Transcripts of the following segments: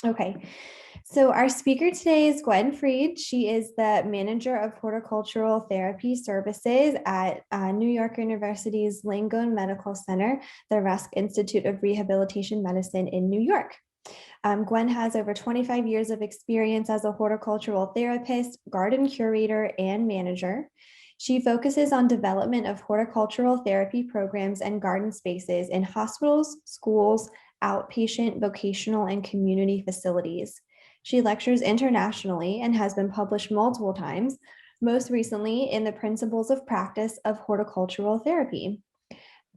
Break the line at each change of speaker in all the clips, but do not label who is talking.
Okay, so our speaker today is Gwenn Fried. She is the manager of horticultural therapy services at New York University's Langone Medical Center, the Rusk Institute of Rehabilitation Medicine in New York. Gwenn has over 25 years of experience as a horticultural therapist, garden curator, and manager. She focuses on development of horticultural therapy programs and garden spaces in hospitals, schools, outpatient, vocational, and community facilities. She lectures internationally and has been published multiple times, most recently in the Principles of Practice of Horticultural Therapy.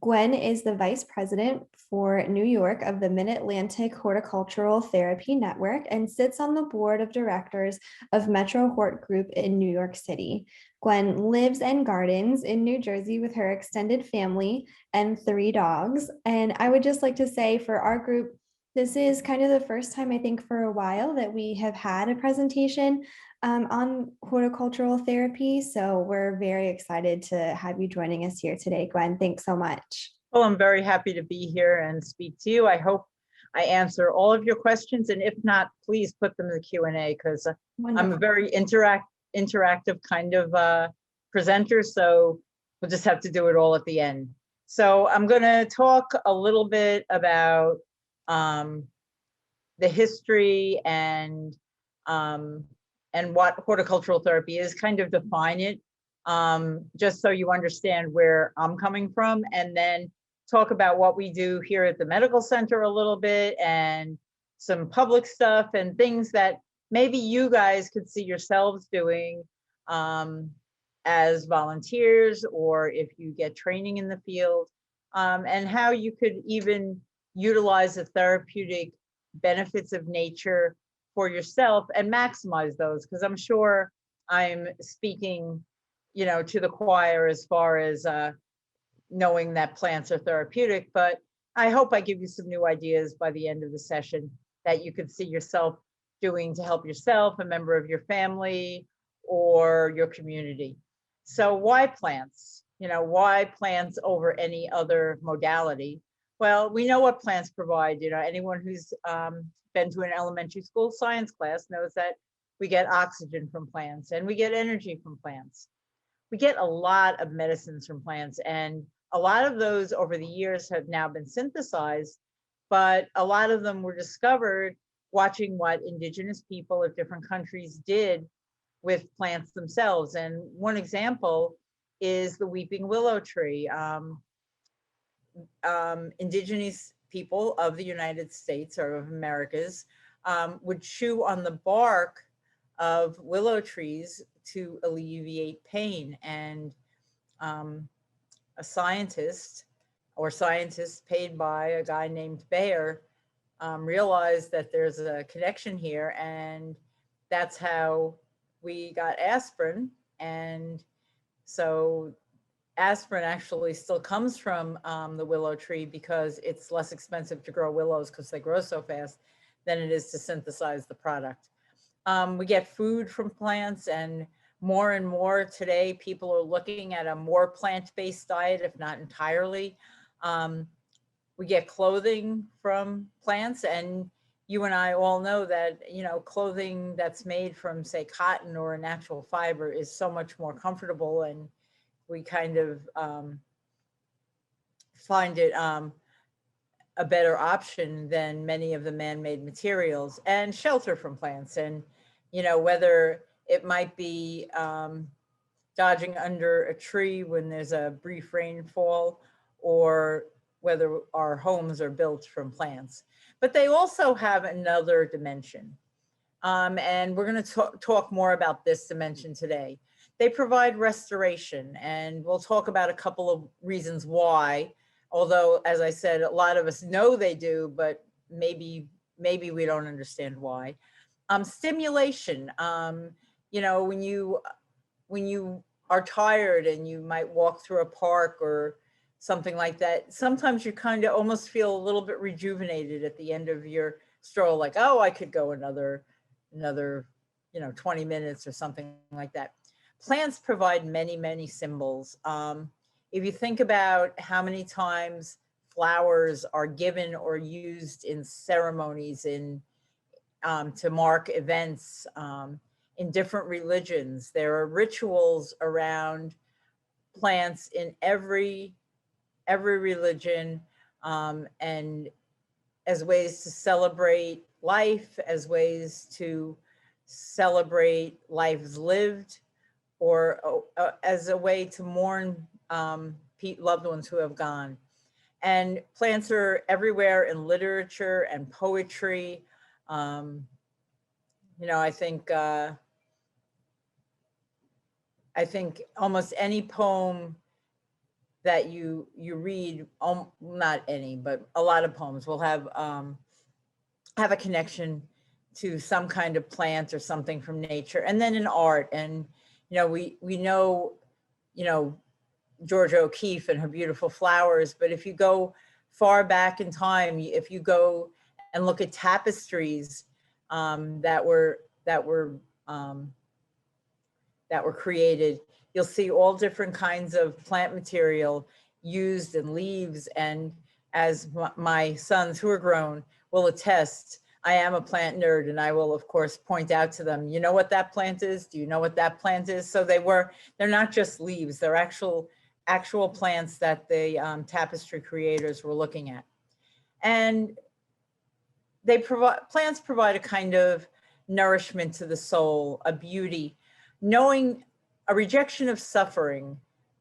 Gwenn is the vice president for New York of the Mid-Atlantic Horticultural Therapy Network and sits on the board of directors of Metro Hort Group in New York City. Gwenn lives and gardens in New Jersey with her extended family and 3 dogs. And I would just like to say for our group, this is kind of the first time I think for a while that we have had a presentation on horticultural therapy. So we're very excited to have you joining us here today, Gwenn. Thanks so much.
Well, I'm very happy to be here and speak to you. I hope I answer all of your questions, and if not, please put them in the Q&A because I'm a very interactive kind of presenter, so we'll just have to do it all at the end. So I'm going to talk a little bit about the history and what horticultural therapy is, kind of define it, just so you understand where I'm coming from, and then talk about what we do here at the medical center a little bit and some public stuff and things that maybe you guys could see yourselves doing as volunteers, or if you get training in the field, and how you could even utilize the therapeutic benefits of nature for yourself and maximize those, because I'm sure I'm speaking, to the choir as far as knowing that plants are therapeutic, but I hope I give you some new ideas by the end of the session that you could see yourself doing to help yourself, a member of your family, or your community. So why plants? Why plants over any other modality? Well, we know what plants provide. Anyone who's been to an elementary school science class knows that we get oxygen from plants and we get energy from plants. We get a lot of medicines from plants, and a lot of those over the years have now been synthesized, but a lot of them were discovered watching what indigenous people of different countries did with plants themselves. And one example is the weeping willow tree. Indigenous people of the United States or of Americas would chew on the bark of willow trees to alleviate pain. And a scientist or scientists paid by a guy named Bayer realized that there's a connection here, and that's how we got aspirin. And so aspirin actually still comes from the willow tree because it's less expensive to grow willows because they grow so fast than it is to synthesize the product. We get food from plants, and more today, people are looking at a more plant-based diet, if not entirely. We get clothing from plants, and you and I all know that, clothing that's made from, say, cotton or a natural fiber is so much more comfortable, and we kind of find it a better option than many of the man-made materials. And shelter from plants, and whether it might be dodging under a tree when there's a brief rainfall, or whether our homes are built from plants. But they also have another dimension. And we're going to talk more about this dimension today. They provide restoration, and we'll talk about a couple of reasons why, although, as I said, a lot of us know they do, but maybe we don't understand why. Stimulation, when you are tired and you might walk through a park or something like that, sometimes you kind of almost feel a little bit rejuvenated at the end of your stroll, like, oh, I could go another 20 minutes or something like that. Plants provide many symbols. If you think about how many times flowers are given or used in ceremonies, in to mark events in different religions. There are rituals around plants in every religion, and as ways to celebrate life, as ways to celebrate lives lived, or as a way to mourn loved ones who have gone. And plants are everywhere in literature and poetry. You know, I think almost any poem that you read, not any, but a lot of poems will have a connection to some kind of plant or something from nature. And then in art, and you know, we know, you know, Georgia O'Keeffe and her beautiful flowers, but if you go far back in time, if you go and look at tapestries that were created, you'll see all different kinds of plant material used, and leaves. And as my sons who are grown will attest, I am a plant nerd, and I will of course point out to them, you know what that plant is? Do you know what that plant is? So they're not just leaves, they're actual plants that the tapestry creators were looking at. And plants provide a kind of nourishment to the soul, a beauty, knowing a rejection of suffering,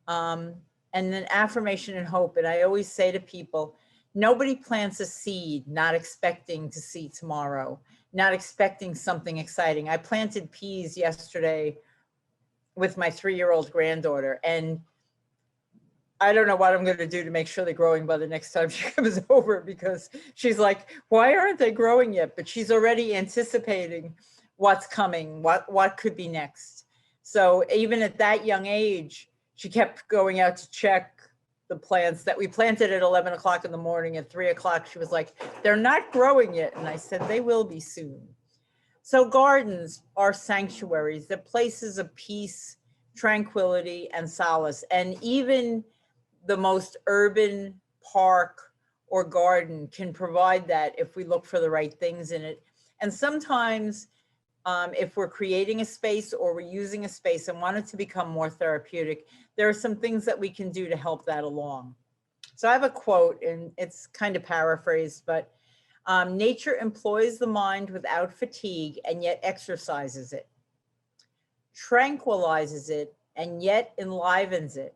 and an affirmation and hope. And I always say to people, nobody plants a seed not expecting to see tomorrow, not expecting something exciting. I planted peas yesterday with my 3-year-old granddaughter, and I don't know what I'm going to do to make sure they're growing by the next time she comes over, because she's like, why aren't they growing yet? But she's already anticipating what's coming, what could be next. So even at that young age, she kept going out to check the plants that we planted at 11 o'clock in the morning. At 3 o'clock, she was like, they're not growing yet. And I said, they will be soon. So gardens are sanctuaries. They're places of peace, tranquility, and solace. And even the most urban park or garden can provide that if we look for the right things in it. And sometimes if we're creating a space or we're using a space and want it to become more therapeutic, there are some things that we can do to help that along. So I have a quote, and it's kind of paraphrased, but nature employs the mind without fatigue and yet exercises it, tranquilizes it and yet enlivens it,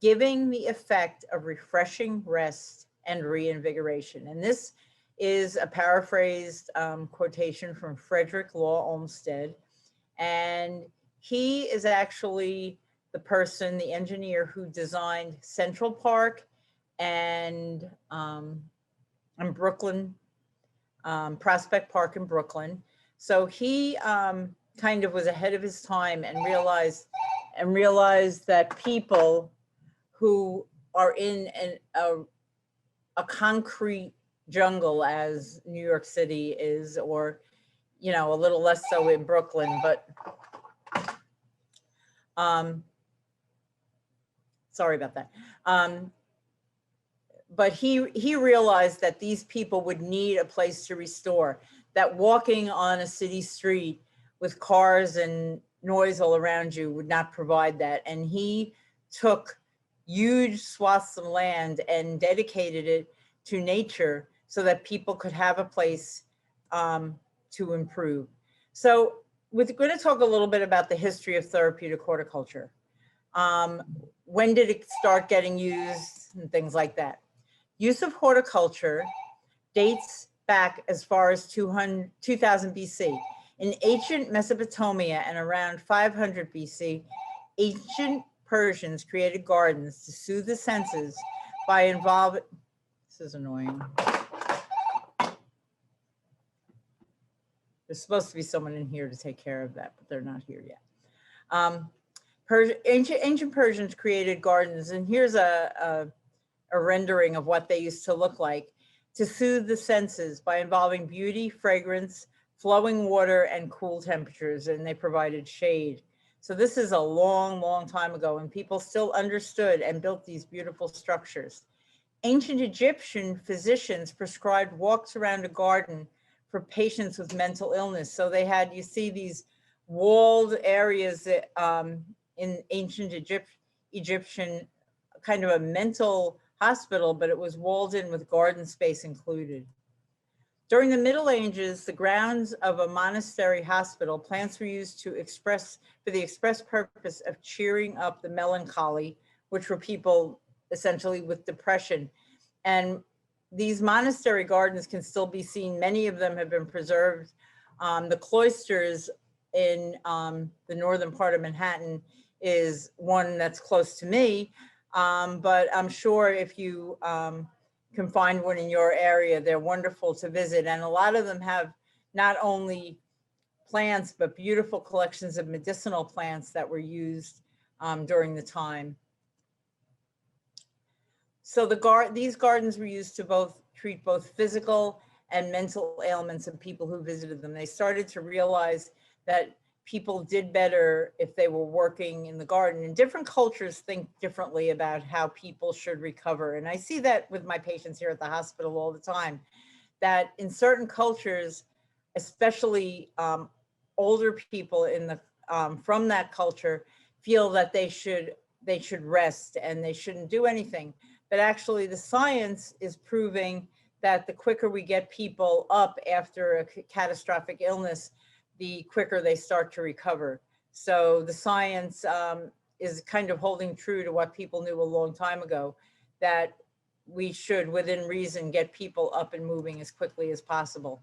giving the effect of refreshing rest and reinvigoration. And this is a paraphrased quotation from Frederick Law Olmsted. And he is actually the person, the engineer who designed Central Park and Brooklyn, Prospect Park in Brooklyn. So he kind of was ahead of his time and realized that people who are in a concrete jungle, as New York City is, or, you know, a little less so in Brooklyn, but sorry about that. But he realized that these people would need a place to restore, that walking on a city street with cars and noise all around you would not provide that. And he took huge swaths of land and dedicated it to nature so that people could have a place to improve. So we're going to talk a little bit about the history of therapeutic horticulture. When did it start getting used and things like that? Use of horticulture dates back as far as 2000 BC. In ancient Mesopotamia and around 500 BC, ancient Persians created gardens to soothe the senses by involving, this is annoying. There's supposed to be someone in here to take care of that, but they're not here yet. Ancient Persians created gardens, and here's a rendering of what they used to look like, to soothe the senses by involving beauty, fragrance, flowing water, and cool temperatures, and they provided shade. So this is a long, long time ago, and people still understood and built these beautiful structures. Ancient Egyptian physicians prescribed walks around a garden for patients with mental illness. So they had, you see these walled areas that, in ancient Egyptian, kind of a mental hospital, but it was walled in with garden space included. During the Middle Ages, the grounds of a monastery hospital, plants were used for the express purpose of cheering up the melancholy, which were people essentially with depression. And these monastery gardens can still be seen. Many of them have been preserved. The cloisters in the northern part of Manhattan is one that's close to me. But I'm sure if you can find one in your area, they're wonderful to visit. And a lot of them have not only plants, but beautiful collections of medicinal plants that were used during the time. So these gardens were used to treat both physical and mental ailments of people who visited them. They started to realize that people did better if they were working in the garden. And different cultures think differently about how people should recover. And I see that with my patients here at the hospital all the time, that in certain cultures, especially older people from that culture, feel that they should rest and they shouldn't do anything. But actually the science is proving that the quicker we get people up after a catastrophic illness, the quicker they start to recover. So the science is kind of holding true to what people knew a long time ago, that we should, within reason, get people up and moving as quickly as possible.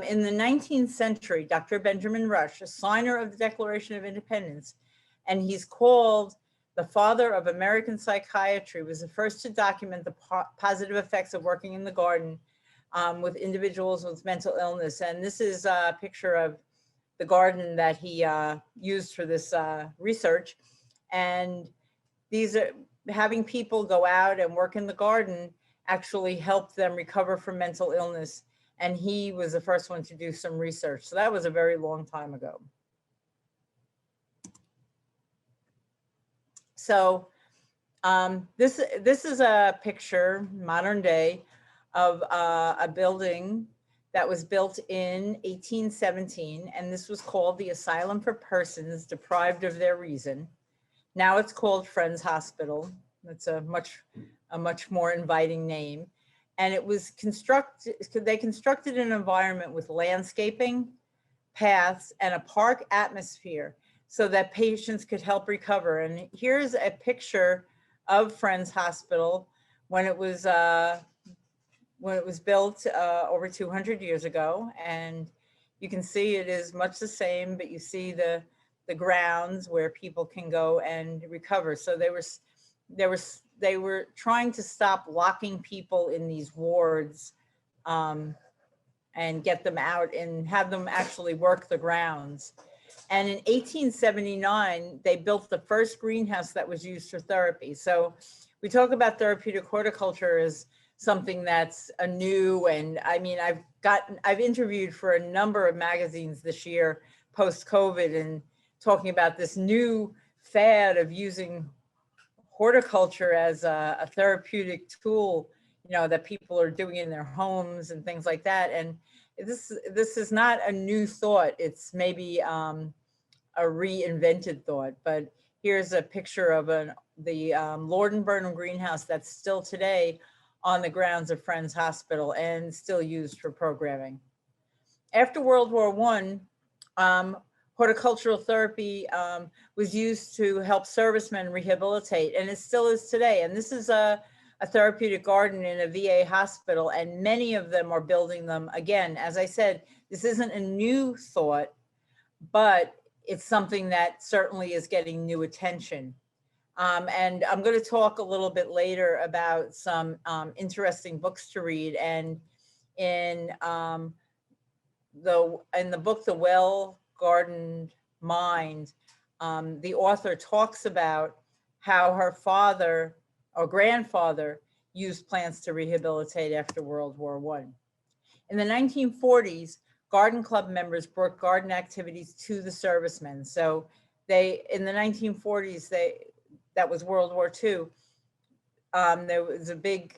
In the 19th century, Dr. Benjamin Rush, a signer of the Declaration of Independence, and he's called the father of American psychiatry, was the first to document the positive effects of working in the garden with individuals with mental illness. And this is a picture of the garden that he used for this research. And these are, having people go out and work in the garden actually helped them recover from mental illness. And he was the first one to do some research. So that was a very long time ago. So this is a picture, modern day, of a building that was built in 1817, and this was called the Asylum for Persons Deprived of Their Reason. Now it's called Friends Hospital. That's a much more inviting name. And it was they constructed an environment with landscaping, paths, and a park atmosphere so that patients could help recover. And here's a picture of Friends Hospital when it was built over 200 years ago. And you can see it is much the same, but you see the grounds where people can go and recover. So they were trying to stop locking people in these wards and get them out and have them actually work the grounds. And in 1879, they built the first greenhouse that was used for therapy. So we talk about therapeutic horticulture as something that's a new, and I mean, I've interviewed for a number of magazines this year post-COVID and talking about this new fad of using horticulture as a therapeutic tool, you know, that people are doing in their homes and things like that. And this is not a new thought. It's maybe a reinvented thought. But here's a picture of the Lord and Burnham greenhouse that's still today on the grounds of Friends Hospital and still used for programming. After World War I, horticultural therapy was used to help servicemen rehabilitate, and it still is today. And this is a therapeutic garden in a VA hospital, and many of them are building them again. As I said, this isn't a new thought, but it's something that certainly is getting new attention. And I'm going to talk a little bit later about some interesting books to read. And in the book, The Well-Gardened Mind, the author talks about how her father or grandfather used plants to rehabilitate after World War I. In the 1940s, garden club members brought garden activities to the servicemen. So in the 1940s, that was World War II, there was a big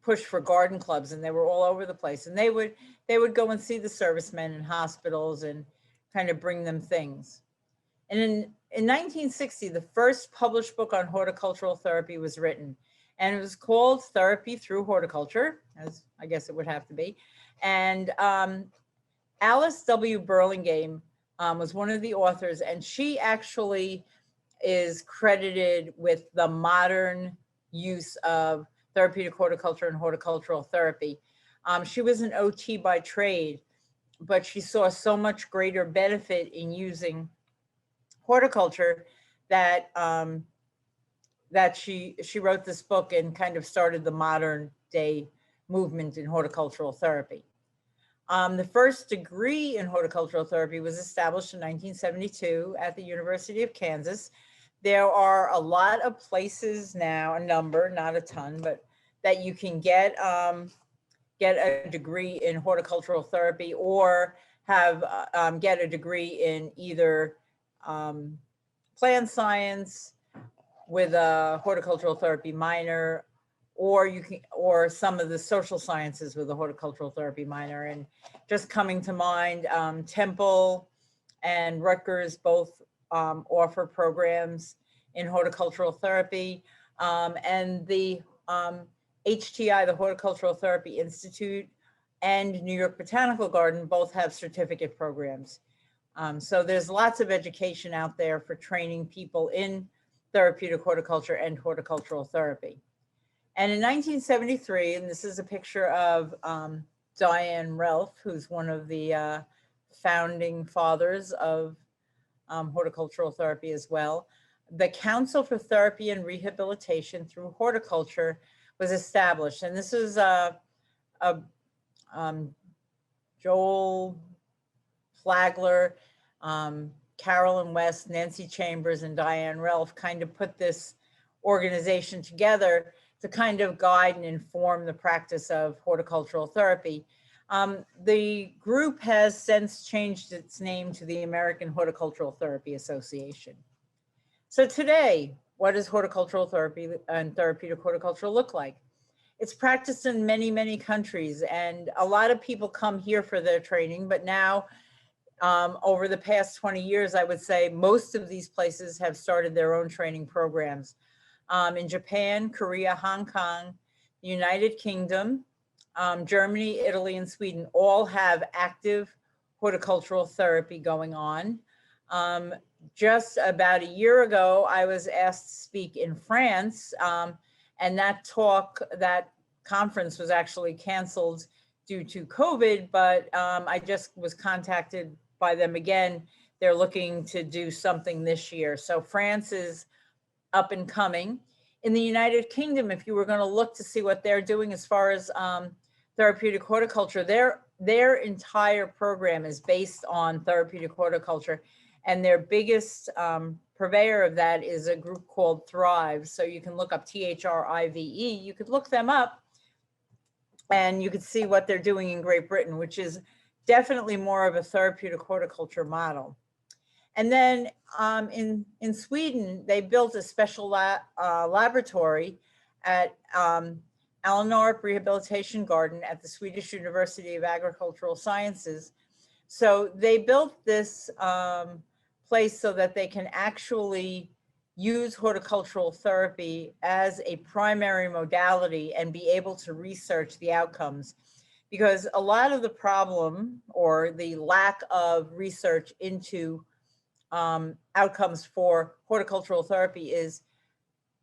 push for garden clubs, and they were all over the place. And they would go and see the servicemen in hospitals and kind of bring them things. And in 1960, the first published book on horticultural therapy was written, and it was called Therapy Through Horticulture, as I guess it would have to be. And Alice W. Burlingame was one of the authors, and she actually is credited with the modern use of therapeutic horticulture and horticultural therapy. She was an OT by trade, but she saw so much greater benefit in using horticulture that that she wrote this book and kind of started the modern day movement in horticultural therapy. The first degree in horticultural therapy was established in 1972 at the University of Kansas. There are a lot of places now, a number, not a ton, but that you can get a degree in horticultural therapy, or have get a degree in either plant science with a horticultural therapy minor, or or some of the social sciences with a horticultural therapy minor. And just coming to mind, Temple and Rutgers both offer programs in horticultural therapy, and the HTI, the Horticultural Therapy Institute, and New York Botanical Garden both have certificate programs. So there's lots of education out there for training people in therapeutic horticulture and horticultural therapy. And in 1973, and this is a picture of Diane Relf, who's one of the founding fathers of horticultural therapy as well, the Council for Therapy and Rehabilitation through Horticulture was established. And this is Joel Flagler, Carolyn West, Nancy Chambers, and Diane Relf kind of put this organization together to kind of guide and inform the practice of horticultural therapy. The group has since changed its name to the American Horticultural Therapy Association. So today, what does horticultural therapy and therapeutic horticulture look like? It's practiced in many, many countries, and a lot of people come here for their training, but now over the past 20 years, I would say most of these places have started their own training programs. In Japan, Korea, Hong Kong, the United Kingdom, Germany, Italy, and Sweden all have active horticultural therapy going on. Just about a year ago, I was asked to speak in France, and that conference was actually canceled due to COVID, but I just was contacted by them again. They're looking to do something this year. So France is up and coming. In the United Kingdom, if you were going to look to see what they're doing as far as therapeutic horticulture, their entire program is based on therapeutic horticulture. And their biggest purveyor of that is a group called Thrive. So you can look up THRIVE. You could look them up and you could see what they're doing in Great Britain, which is definitely more of a therapeutic horticulture model. And then in Sweden, they built a special laboratory at Alnarp Rehabilitation Garden at the Swedish University of Agricultural Sciences. So they built this place so that they can actually use horticultural therapy as a primary modality and be able to research the outcomes. Because a lot of the problem or the lack of research into outcomes for horticultural therapy is,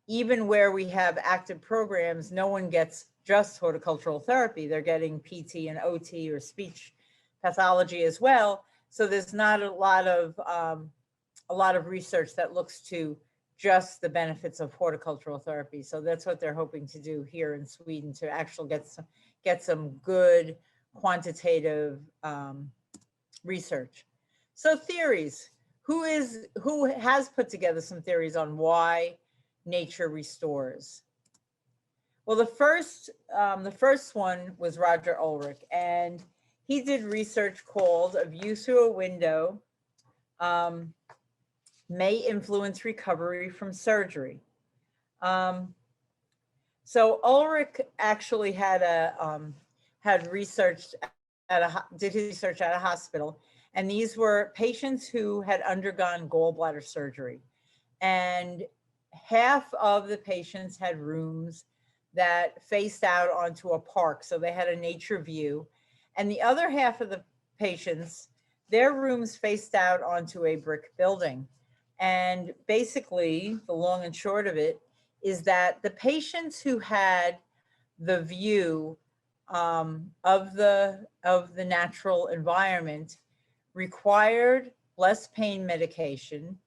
even where we have active programs, no one gets just horticultural therapy. They're getting PT and OT or speech pathology as well. So there's not a lot of research that looks to just the benefits of horticultural therapy. So that's what they're hoping to do here in Sweden, to actually get some good quantitative research. So theories. Who has put together some theories on why nature restores? Well, the first one was Roger Ulrich, and he did research called "A View Through a Window May Influence Recovery from Surgery." So Ulrich actually had researched did his research at a hospital, and these were patients who had undergone gallbladder surgery, and half of the patients had rooms that faced out onto a park, so they had a nature view, and the other half of the patients, their rooms faced out onto a brick building. And basically, the long and short of it is that the patients who had the view of the natural environment required less pain medication,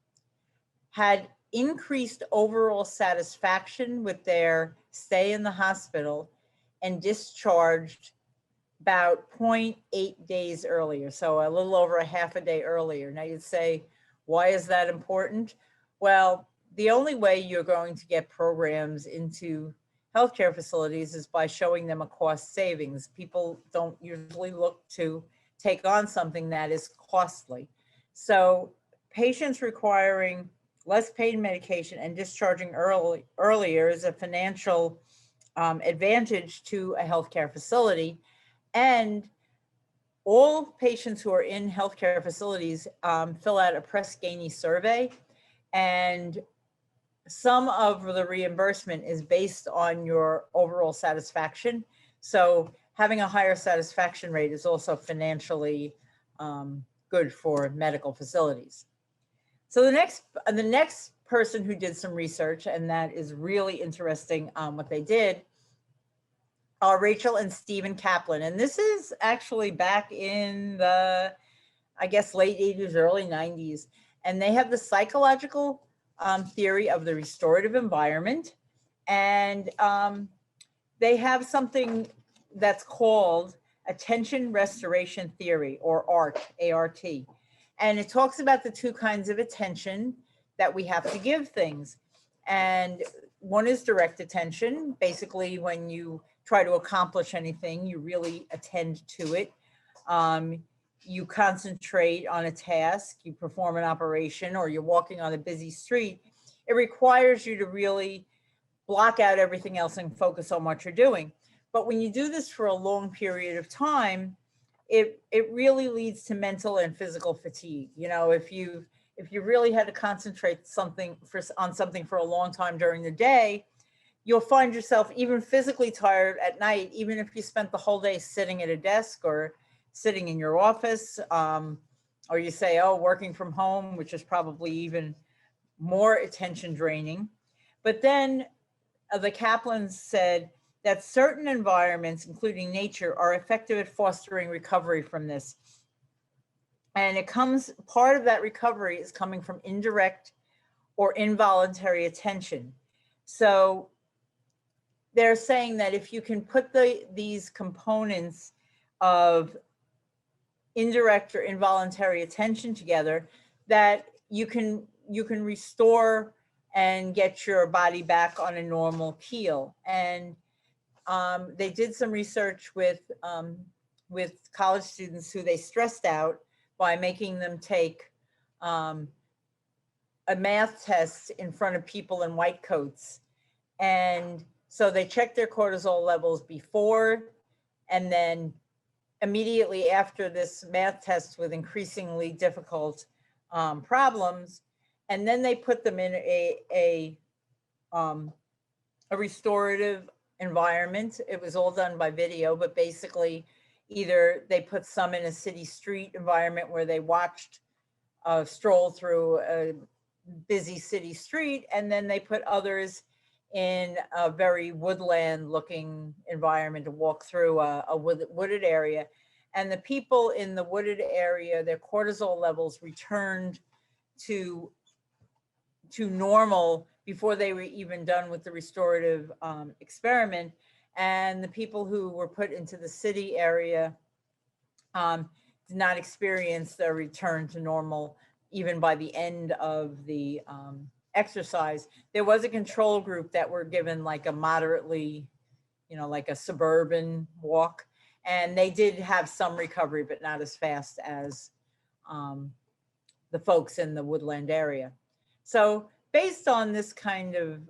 had increased overall satisfaction with their stay in the hospital, and discharged about 0.8 days earlier, so a little over a half a day earlier. Now you'd say, why is that important? Well, the only way you're going to get programs into healthcare facilities is by showing them a cost savings. People don't usually look to take on something that is costly. So patients requiring less pain medication and discharging earlier is a financial advantage to a healthcare facility. And all patients who are in healthcare facilities fill out a Press-Ganey survey, and some of the reimbursement is based on your overall satisfaction. So having a higher satisfaction rate is also financially good for medical facilities. So the next person who did some research, and that is really interesting what they did, are Rachel and Stephen Kaplan. And this is actually back in the, I guess, late 80s, early 90s. And they have the psychological theory of the restorative environment. And they have something that's called attention restoration theory, or ART, A-R-T. And it talks about the two kinds of attention that we have to give things. And one is direct attention. Basically, when you try to accomplish anything, you really attend to it. You concentrate on a task, you perform an operation, or you're walking on a busy street. It requires you to really block out everything else and focus on what you're doing. But when you do this for a long period of time, it really leads to mental and physical fatigue. You know, if you really had to concentrate on something for a long time during the day, you'll find yourself even physically tired at night, even if you spent the whole day sitting at a desk or sitting in your office, or you say, oh, working from home, which is probably even more attention draining. But then the Kaplans said that certain environments, including nature, are effective at fostering recovery from this. And part of that recovery is coming from indirect or involuntary attention. So they're saying that if you can put these components of indirect or involuntary attention together, that you can restore and get your body back on a normal keel. And they did some research with college students who they stressed out by making them take a math test in front of people in white coats. And so they checked their cortisol levels before and then immediately after this math test with increasingly difficult problems. And then they put them in a restorative environment. It was all done by video, but basically either they put some in a city street environment where they watched a stroll through a busy city street, and then they put others in a very woodland looking environment to walk through a wooded area. And the people in the wooded area, their cortisol levels returned to normal before they were even done with the restorative experiment. And the people who were put into the city area did not experience their return to normal even by the end of the exercise. There was a control group that were given like a moderately, like a suburban walk, and they did have some recovery, but not as fast as the folks in the woodland area. So based on this kind of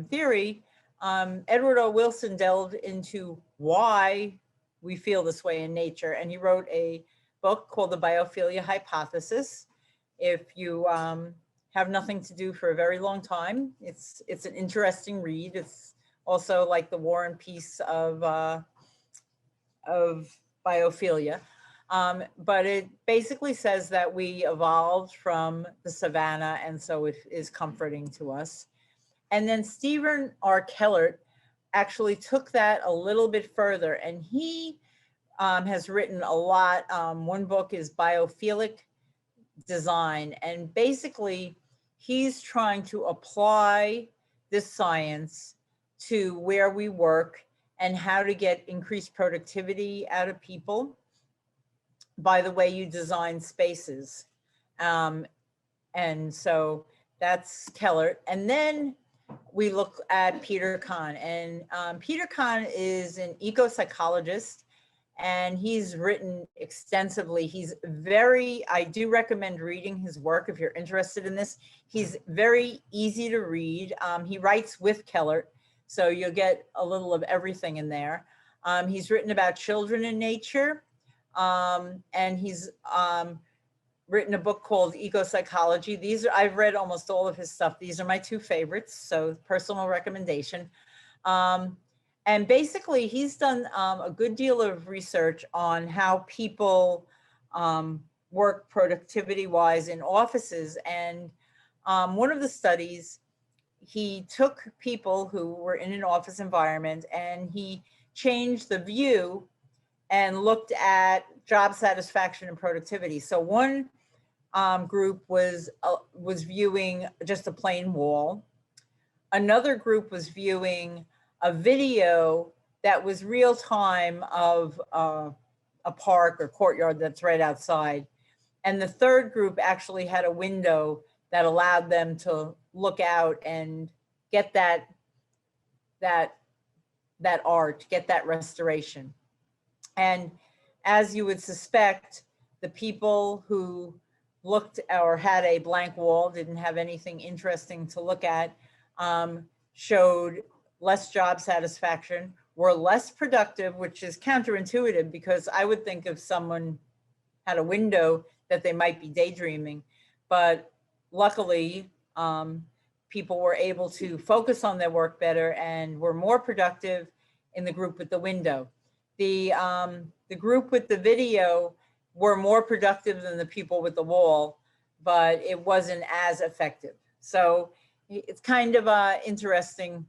theory, Edward O. Wilson delved into why we feel this way in nature, and he wrote a book called The Biophilia Hypothesis. If you have nothing to do for a very long time, it's an interesting read. It's also like the War and Peace of biophilia. But it basically says that we evolved from the savannah, and so it is comforting to us. And then Stephen R. Kellert actually took that a little bit further, and he has written a lot. One book is Biophilic Design, and basically he's trying to apply this science to where we work and how to get increased productivity out of people by the way you design spaces. And so that's Kellert. And then we look at Peter Kahn, and Peter Kahn is an eco-psychologist, and he's written extensively. He's I do recommend reading his work if you're interested in this. He's very easy to read. He writes with Kellert, so you'll get a little of everything in there. He's written about children in nature, and he's written a book called Eco-Psychology. I've read almost all of his stuff. These are my two favorites, so personal recommendation. And basically, he's done a good deal of research on how people work productivity-wise in offices. And one of the studies, he took people who were in an office environment and he changed the view and looked at job satisfaction and productivity. So one group was viewing just a plain wall. Another group was viewing a video that was real time of a park or courtyard that's right outside. And the third group actually had a window that allowed them to look out and get that art, get that restoration. And as you would suspect, the people who looked or had a blank wall, didn't have anything interesting to look at, showed less job satisfaction, were less productive, which is counterintuitive because I would think if someone had a window that they might be daydreaming. But luckily, people were able to focus on their work better and were more productive in the group with the window. The group with the video were more productive than the people with the wall, but it wasn't as effective. So it's kind of an interesting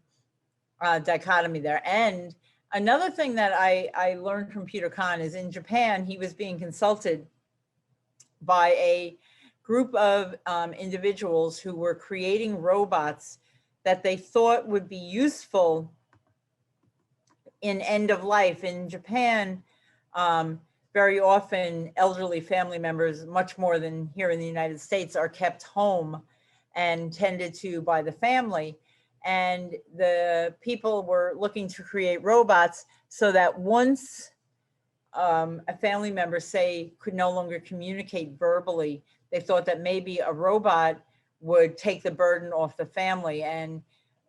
dichotomy there. And another thing that I learned from Peter Kahn is in Japan, he was being consulted by a group of individuals who were creating robots that they thought would be useful in end of life. In Japan, very often elderly family members, much more than here in the United States, are kept home and tended to by the family. And the people were looking to create robots so that once a family member, say, could no longer communicate verbally, they thought that maybe a robot would take the burden off the family. And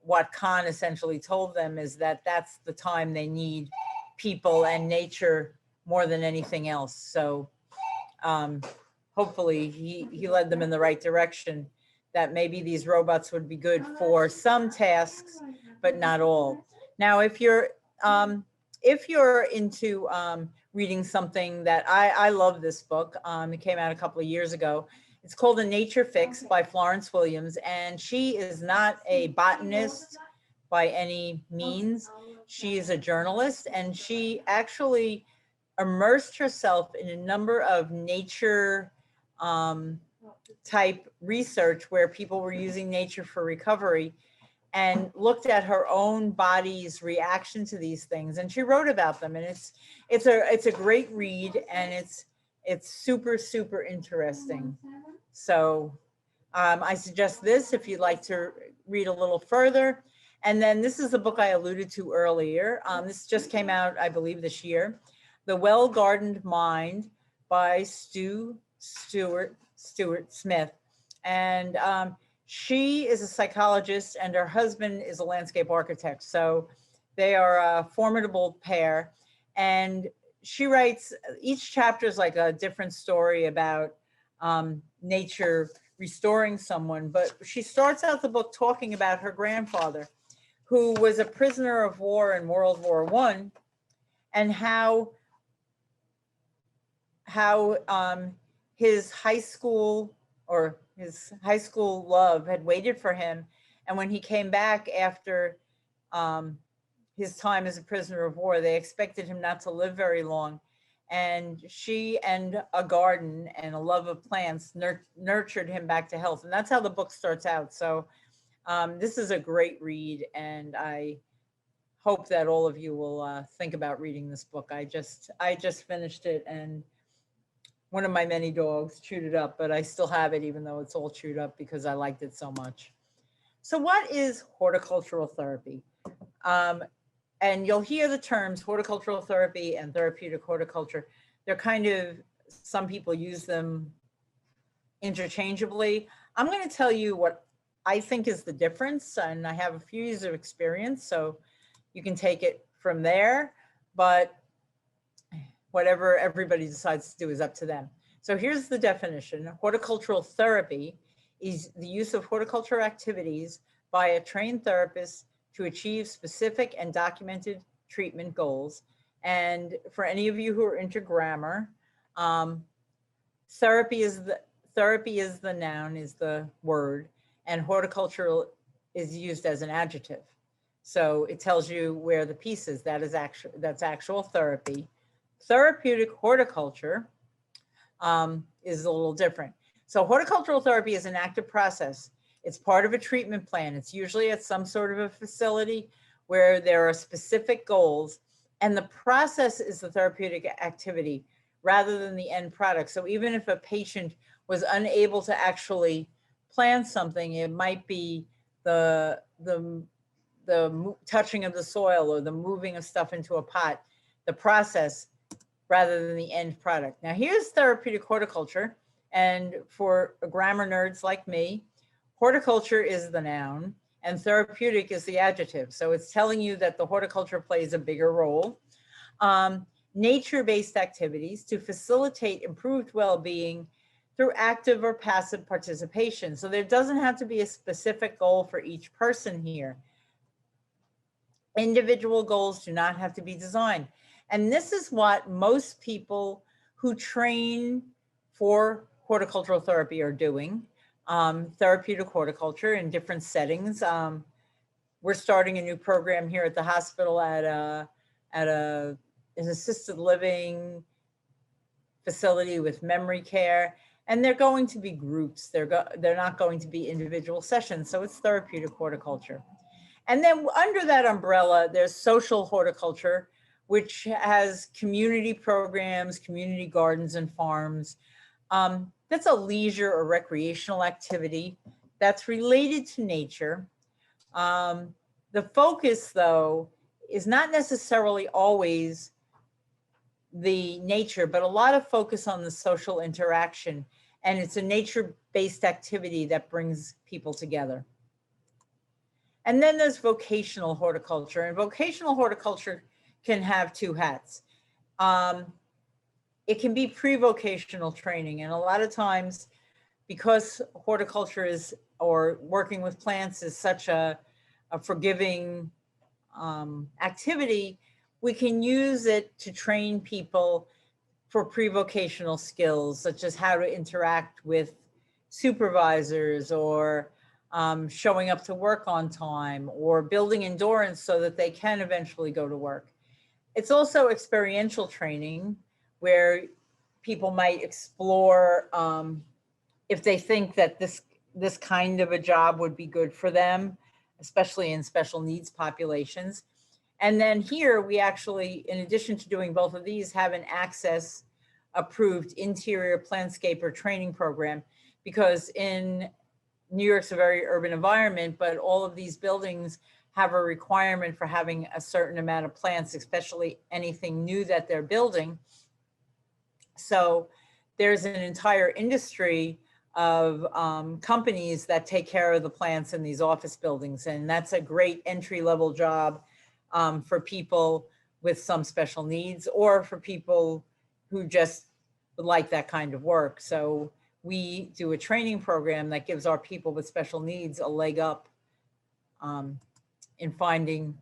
what Kahn essentially told them is that that's the time they need people and nature more than anything else. So hopefully he led them in the right direction, that maybe these robots would be good for some tasks, but not all. Now, if you're into reading something that I love this book, it came out a couple of years ago. It's called A Nature Fix by Florence Williams, and she is not a botanist by any means. She is a journalist, and she actually immersed herself in a number of nature type research where people were using nature for recovery, and looked at her own body's reaction to these things, and she wrote about them. And it's a great read, and it's super, super interesting. So I suggest this if you'd like to read a little further. And then this is a book I alluded to earlier. This just came out, I believe, this year. The Well-Gardened Mind by Stuart Smith. And She is a psychologist and her husband is a landscape architect. So they are a formidable pair. And she writes, each chapter is like a different story about nature restoring someone. But she starts out the book talking about her grandfather, who was a prisoner of war in World War I, and how his high school love had waited for him. And when he came back after his time as a prisoner of war, they expected him not to live very long. And she and a garden and a love of plants nurtured him back to health. And that's how the book starts out. So this is a great read. And I hope that all of you will think about reading this book. I just finished it, and one of my many dogs chewed it up, but I still have it even though it's all chewed up because I liked it so much. So what is horticultural therapy? And you'll hear the terms horticultural therapy and therapeutic horticulture. They're kind of, some people use them interchangeably. I'm going to tell you what I think is the difference, and I have a few years of experience, so you can take it from there, but whatever everybody decides to do is up to them. So here's the definition. Horticultural therapy is the use of horticulture activities by a trained therapist to achieve specific and documented treatment goals. And for any of you who are into grammar, therapy is the noun, is the word, and horticultural is used as an adjective. So it tells you where the piece is. That's actual therapy. Therapeutic horticulture is a little different. So horticultural therapy is an active process. It's part of a treatment plan. It's usually at some sort of a facility where there are specific goals, and the process is the therapeutic activity rather than the end product. So even if a patient was unable to actually plant something, it might be the touching of the soil or the moving of stuff into a pot, the process rather than the end product. Now here's therapeutic horticulture. And for grammar nerds like me, horticulture is the noun and therapeutic is the adjective. So it's telling you that the horticulture plays a bigger role. Nature-based activities to facilitate improved well-being through active or passive participation. So there doesn't have to be a specific goal for each person here. Individual goals do not have to be designed. And this is what most people who train for horticultural therapy are doing. Therapeutic horticulture in different settings. We're starting a new program here at the hospital at an assisted living facility with memory care. And they're going to be groups. They're not going to be individual sessions. So it's therapeutic horticulture. And then under that umbrella, there's social horticulture, which has community programs, community gardens and farms. That's a leisure or recreational activity that's related to nature. The focus, though, is not necessarily always the nature, but a lot of focus on the social interaction. And it's a nature-based activity that brings people together. And then there's vocational horticulture, and vocational horticulture can have two hats. It can be pre-vocational training, and a lot of times, because horticulture is, or working with plants is such a forgiving activity, we can use it to train people for pre-vocational skills, such as how to interact with supervisors, or showing up to work on time, or building endurance so that they can eventually go to work. It's also experiential training, where people might explore if they think that this kind of a job would be good for them, especially in special needs populations. And then here we actually, in addition to doing both of these, have an access approved interior plantscaper training program, because in New York's a very urban environment, but all of these buildings have a requirement for having a certain amount of plants, especially anything new that they're building. So there's an entire industry companies that take care of the plants in these office buildings. And that's a great entry-level job for people with some special needs, or for people who just like that kind of work. So we do a training program that gives our people with special needs a leg up in finding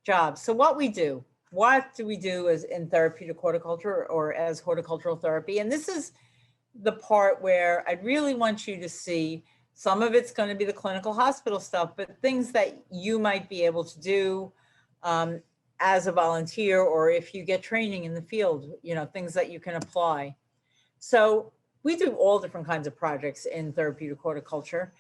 jobs. So what do we do as in therapeutic horticulture or as horticultural therapy? And this is the part where I really want you to see, some of it's going to be the clinical hospital stuff, but things that you might be able to do as a volunteer, or if you get training in the field, you know, things that you can apply. So we do all different kinds of projects in therapeutic horticulture.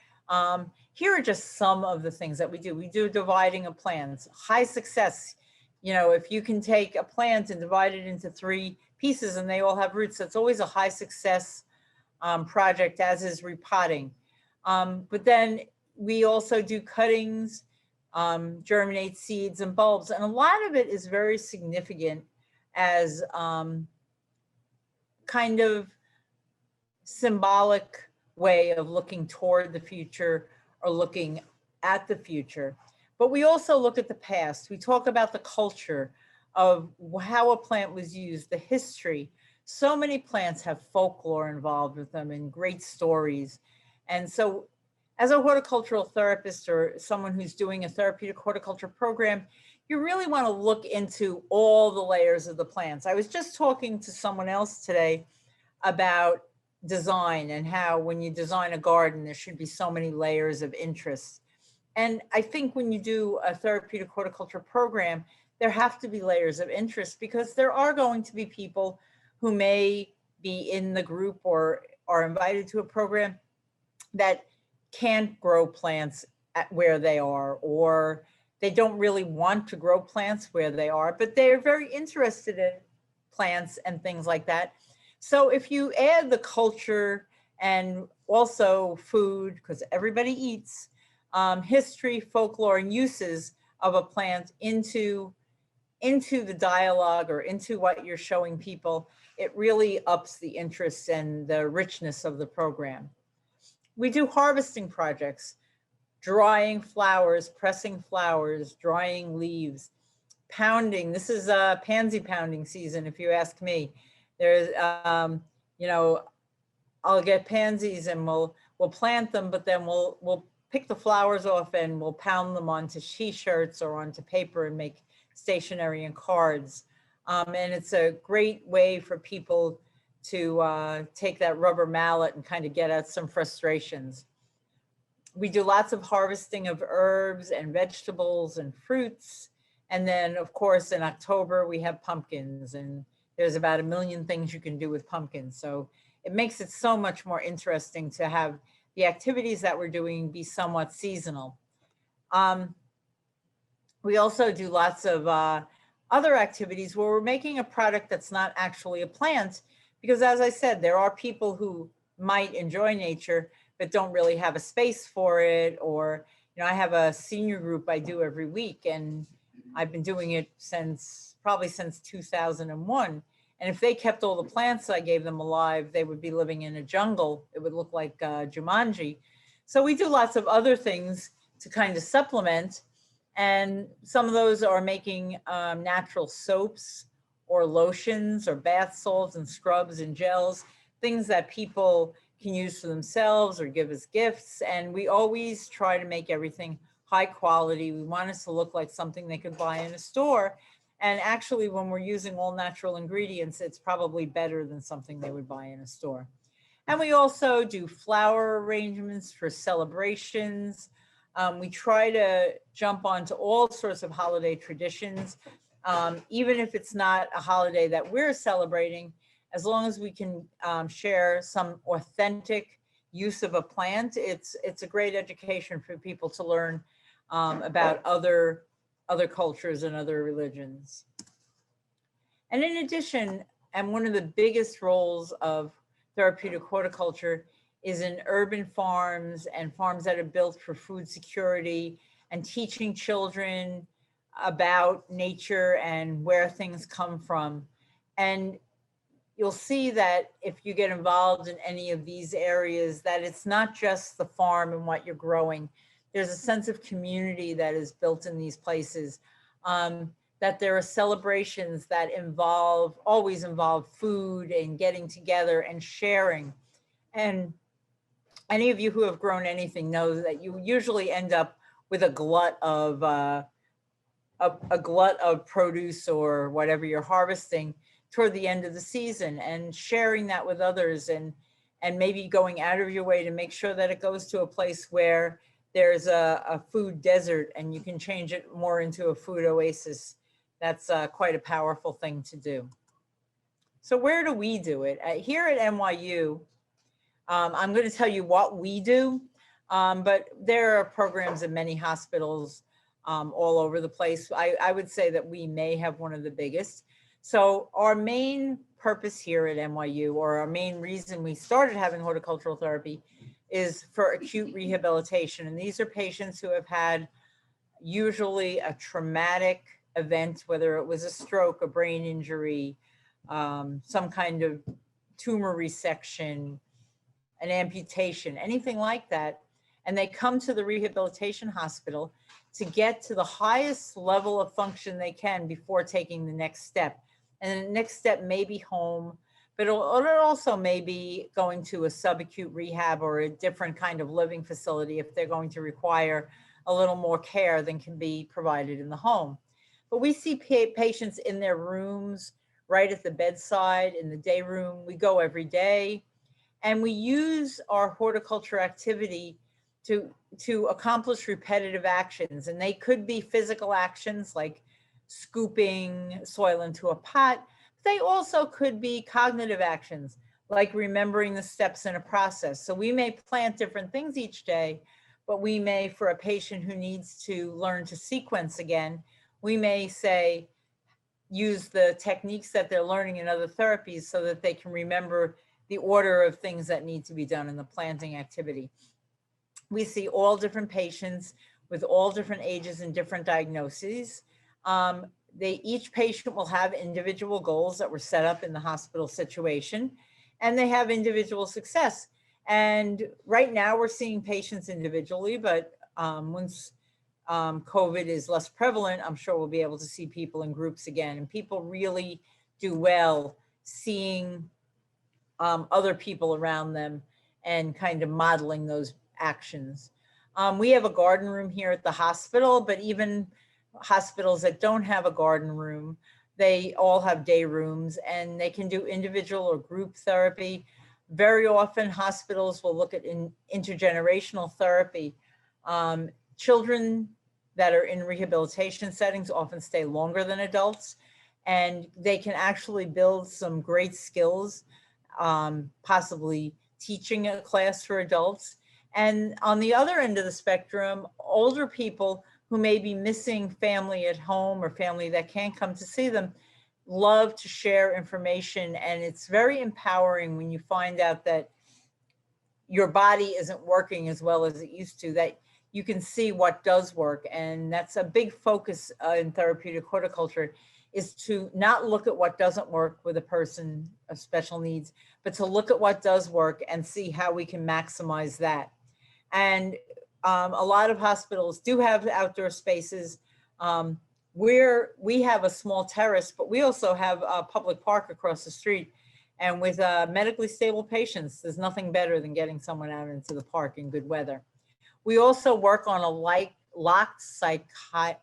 Here are just some of the things that we do. We do dividing of plants, high success. You know, if you can take a plant and divide it into 3 pieces and they all have roots, that's always a high success project, as is repotting. But then we also do cuttings, germinate seeds and bulbs. And a lot of it is very significant as kind of symbolic way of looking toward the future or looking at the future. But we also look at the past. We talk about the culture of how a plant was used, the history. So many plants have folklore involved with them and great stories. And so as a horticultural therapist or someone who's doing a therapeutic horticulture program, you really want to look into all the layers of the plants. I was just talking to someone else today about design and how when you design a garden, there should be so many layers of interest. And I think when you do a therapeutic horticulture program, there have to be layers of interest, because there are going to be people who may be in the group or are invited to a program that can't grow plants at where they are, or they don't really want to grow plants where they are, but they're very interested in plants and things like that. So if you add the culture and also food, because everybody eats, history, folklore, and uses of a plant into the dialogue or into what you're showing people, it really ups the interest and the richness of the program. We do harvesting projects, drying flowers, pressing flowers, drying leaves, pounding. This is pansy pounding season, if you ask me. There's, you know, I'll get pansies and we'll plant them, but then we'll pick the flowers off and we'll pound them onto t-shirts or onto paper and make stationery and cards. And it's a great way for people to take that rubber mallet and kind of get at some frustrations. We do lots of harvesting of herbs and vegetables and fruits. And then of course, in October, we have pumpkins, and there's about 1 million things you can do with pumpkins. So it makes it so much more interesting to have the activities that we're doing be somewhat seasonal. We also do lots of other activities where we're making a product that's not actually a plant, because as I said, there are people who might enjoy nature, but don't really have a space for it. Or, you know, I have a senior group I do every week, and I've been doing it probably since 2001. And if they kept all the plants I gave them alive, they would be living in a jungle. It would look like Jumanji. So we do lots of other things to kind of supplement. And some of those are making natural soaps or lotions or bath salts and scrubs and gels, things that people can use for themselves or give as gifts. And we always try to make everything high quality. We want it to look like something they could buy in a store. And actually, when we're using all natural ingredients, it's probably better than something they would buy in a store. And we also do flower arrangements for celebrations. We try to jump onto all sorts of holiday traditions, even if it's not a holiday that we're celebrating, as long as we can share some authentic use of a plant. It's a great education for people to learn about other cultures and other religions. And in addition, and one of the biggest roles of therapeutic horticulture is in urban farms and farms that are built for food security, and teaching children about nature and where things come from. And you'll see that if you get involved in any of these areas, that it's not just the farm and what you're growing. There's a sense of community that is built in these places. That there are celebrations that always involve food and getting together and sharing. And any of you who have grown anything know that you usually end up with a glut of produce or whatever you're harvesting toward the end of the season, and sharing that with others, and maybe going out of your way to make sure that it goes to a place where there's a food desert and you can change it more into a food oasis. That's quite a powerful thing to do. So where do we do it? Here at NYU, I'm going to tell you what we do, but there are programs in many hospitals all over the place. I would say that we may have one of the biggest. So our main purpose here at NYU, or our main reason we started having horticultural therapy, is for acute rehabilitation. And these are patients who have had usually a traumatic event, whether it was a stroke, a brain injury, some kind of tumor resection, an amputation, anything like that. And they come to the rehabilitation hospital to get to the highest level of function they can before taking the next step. And the next step may be home, but it also may be going to a subacute rehab or a different kind of living facility if they're going to require a little more care than can be provided in the home. But we see patients in their rooms, right at the bedside, in the day room. We go every day, and we use our horticulture activity to accomplish repetitive actions. And they could be physical actions like scooping soil into a pot. They also could be cognitive actions like remembering the steps in a process. So we may plant different things each day, but we may, for a patient who needs to learn to sequence again, we may say, use the techniques that they're learning in other therapies so that they can remember the order of things that need to be done in the planting activity. We see all different patients with all different ages and different diagnoses. Each patient will have individual goals that were set up in the hospital situation, and they have individual success. And right now we're seeing patients individually, but once COVID is less prevalent, I'm sure we'll be able to see people in groups again. And people really do well seeing other people around them and kind of modeling those actions. We have a garden room here at the hospital, but even hospitals that don't have a garden room, they all have day rooms, and they can do individual or group therapy. Very often hospitals will look at intergenerational therapy. Children that are in rehabilitation settings often stay longer than adults, and they can actually build some great skills, possibly teaching a class for adults. And on the other end of the spectrum, older people who may be missing family at home or family that can't come to see them love to share information. And it's very empowering when you find out that your body isn't working as well as it used to, that you can see what does work. And that's a big focus in therapeutic horticulture, is to not look at what doesn't work with a person of special needs, but to look at what does work and see how we can maximize that. And a lot of hospitals do have outdoor spaces. We have a small terrace, but we also have a public park across the street. And with medically stable patients, there's nothing better than getting someone out into the park in good weather. We also work on a locked psychiatry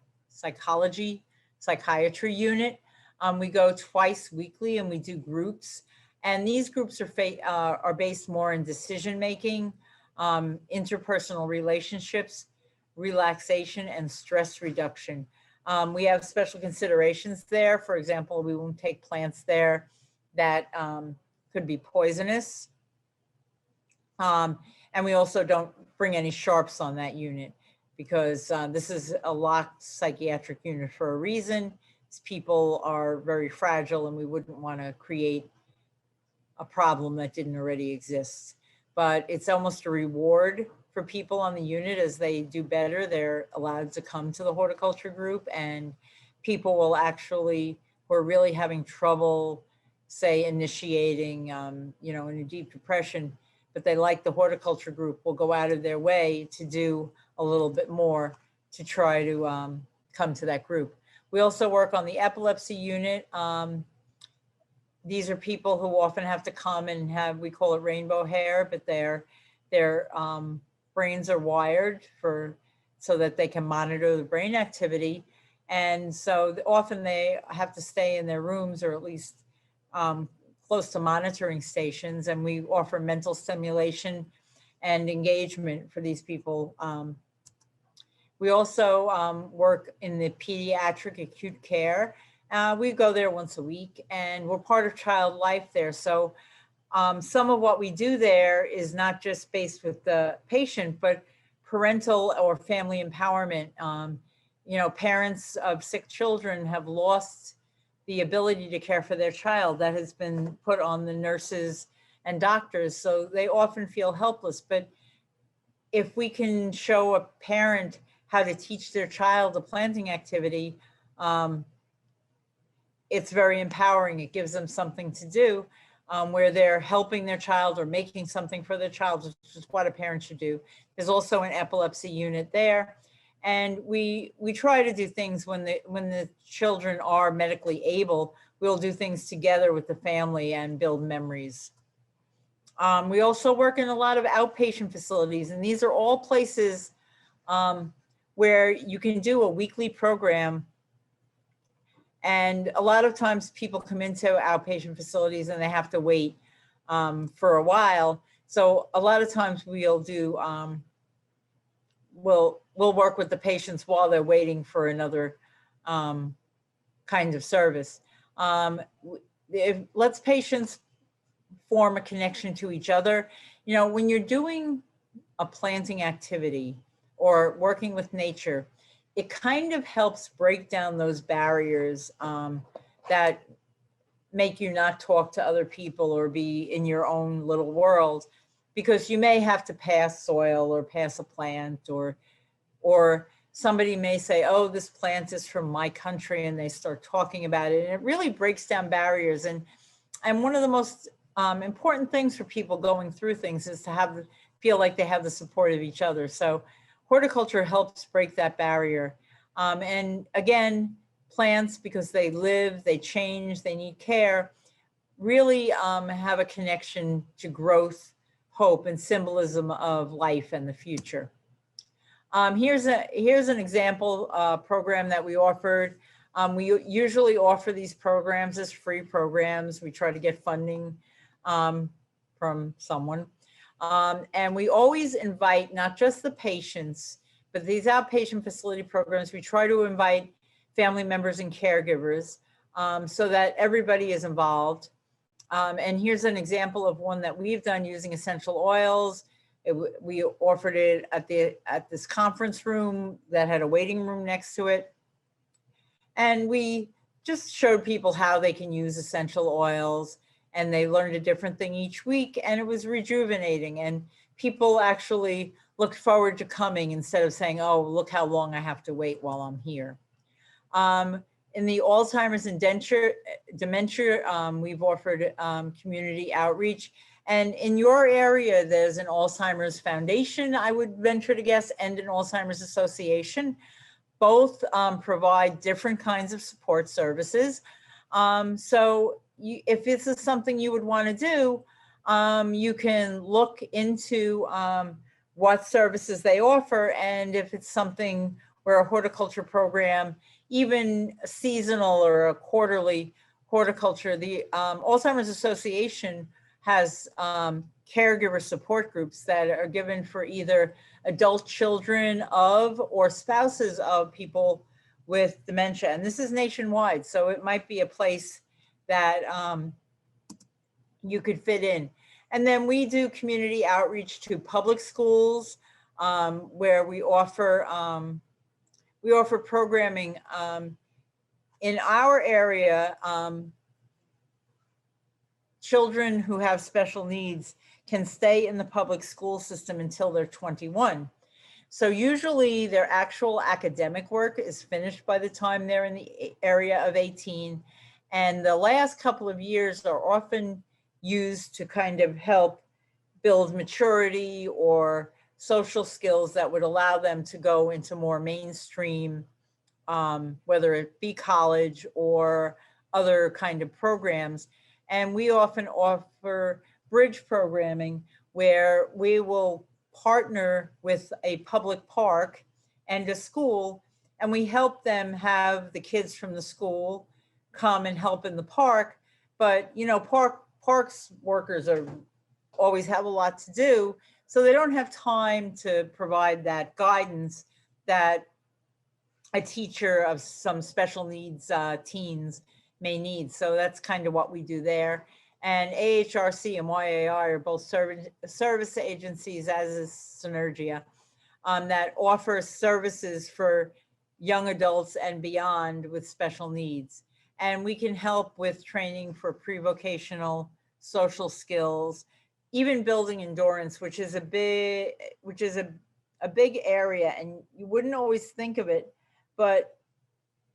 unit. We go twice weekly and we do groups. And these groups are based more in decision-making, interpersonal relationships, relaxation, and stress reduction. We have special considerations there. For example, we won't take plants there that could be poisonous. And we also don't bring any sharps on that unit, because this is a locked psychiatric unit for a reason. These people are very fragile, and we wouldn't want to create a problem that didn't already exist. But it's almost a reward for people on the unit. As they do better, they're allowed to come to the horticulture group, and people will actually, who are really having trouble say, initiating, you know, in a deep depression, but they like the horticulture group, will go out of their way to do a little bit more to try to come to that group. We also work on the epilepsy unit. These are people who often have to come and have, we call it rainbow hair, but their brains are wired so that they can monitor the brain activity. And so often they have to stay in their rooms, or at least close to monitoring stations. And we offer mental stimulation and engagement for these people. We also work in the pediatric acute care. We go there once a week, and we're part of Child Life there. So some of what we do there is not just based with the patient, but parental or family empowerment. You know, parents of sick children have lost the ability to care for their child. That has been put on the nurses and doctors, so they often feel helpless. But if we can show a parent how to teach their child a planting activity, it's very empowering. It gives them something to do where they're helping their child or making something for their child, which is what a parent should do. There's also an epilepsy unit there. And we try to do things when the children are medically able. We'll do things together with the family and build memories. We also work in a lot of outpatient facilities, and these are all places where you can do a weekly program. And a lot of times people come into outpatient facilities and they have to wait for a while. So a lot of times we'll do, we'll work with the patients while they're waiting for another kind of service. It lets patients form a connection to each other. You know, when you're doing a planting activity or working with nature, it kind of helps break down those barriers that make you not talk to other people or be in your own little world, because you may have to pass soil or pass a plant, or somebody may say, oh, this plant is from my country, and they start talking about it. And it really breaks down barriers. And one of the most important things for people going through things is to feel like they have the support of each other. So horticulture helps break that barrier. And again, plants, because they live, they change, they need care, really have a connection to growth, hope, and symbolism of life and the future. Here's an example program that we offered. We usually offer these programs as free programs. We try to get funding from someone. And we always invite not just the patients, but these outpatient facility programs, we try to invite family members and caregivers so that everybody is involved. And here's an example of one that we've done using essential oils. We offered it at this conference room that had a waiting room next to it. And we just showed people how they can use essential oils, and they learned a different thing each week, and it was rejuvenating. And people actually looked forward to coming instead of saying, oh, look how long I have to wait while I'm here. In the Alzheimer's and dementia, we've offered community outreach. And in your area, there's an Alzheimer's Foundation, I would venture to guess, and an Alzheimer's Association. Both provide different kinds of support services. So if this is something you would want to do, you can look into what services they offer. And if it's something where a horticulture program, even seasonal or a quarterly horticulture, the Alzheimer's Association has caregiver support groups that are given for either adult children of or spouses of people with dementia. And this is nationwide, so it might be a place that you could fit in. And then we do community outreach to public schools where we offer programming. In our area, children who have special needs can stay in the public school system until they're 21. So usually their actual academic work is finished by the time they're in the area of 18. And the last couple of years are often used to kind of help build maturity or social skills that would allow them to go into more mainstream, whether it be college or other kind of programs. And we often offer bridge programming where we will partner with a public park and a school, and we help them have the kids from the school come and help in the park. But you know, parks workers are always have a lot to do, so they don't have time to provide that guidance that a teacher of some special needs teens may need. So that's kind of what we do there. And AHRC and YAI are both service agencies, as is Synergia, that offer services for young adults and beyond with special needs. And we can help with training for pre-vocational social skills, even building endurance, which is a big area, and you wouldn't always think of it. But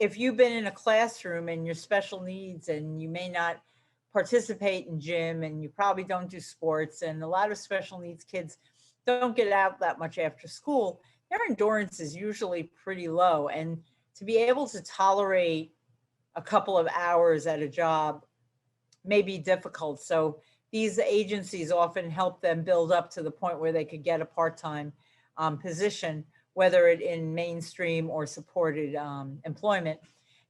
if you've been in a classroom and you're special needs and you may not participate in gym and you probably don't do sports, and a lot of special needs kids don't get out that much after school, their endurance is usually pretty low. And to be able to tolerate a couple of hours at a job may be difficult. So these agencies often help them build up to the point where they could get a part-time position, whether it in mainstream or supported employment.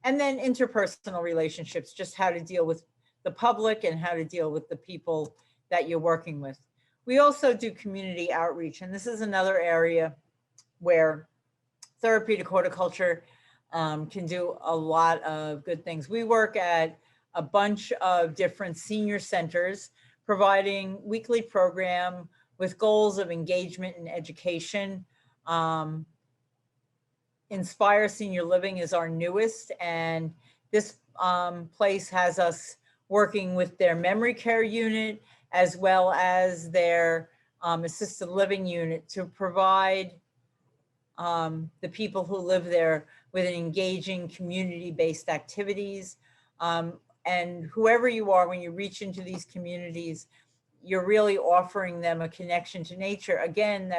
And then interpersonal relationships, just how to deal with the public and how to deal with the people that you're working with. We also do community outreach, and this is another area where therapeutic horticulture can do a lot of good things. We work at a bunch of different senior centers, providing weekly program with goals of engagement and education. Inspire Senior Living is our newest, and this place has us working with their memory care unit as well as their assisted living unit to provide the people who live there with an engaging community-based activities. And whoever you are, when you reach into these communities, you're really offering them a connection to nature, again,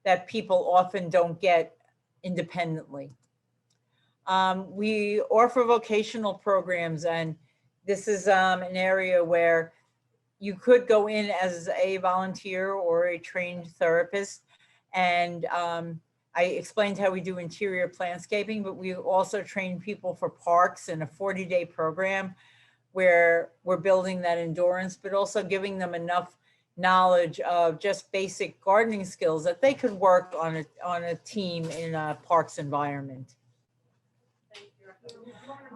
that people often don't get independently. We offer vocational programs, and this is an area where you could go in as a volunteer or a trained therapist. And I explained how we do interior landscaping, but we also train people for parks in a 40-day program where we're building that endurance, but also giving them enough knowledge of just basic gardening skills that they could work on a team in a parks environment.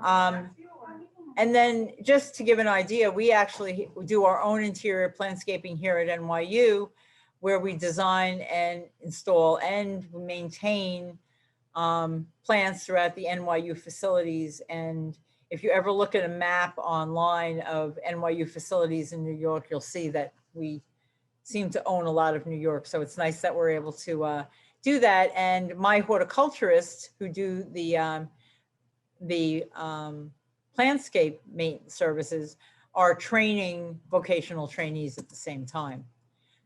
And then just to give an idea, we actually do our own interior landscaping here at NYU, where we design and install and maintain plants throughout the NYU facilities. And if you ever look at a map online of NYU facilities in New York, you'll see that we seem to own a lot of New York. So it's nice that we're able to do that. And my horticulturists who do the landscape maintenance services are training vocational trainees at the same time.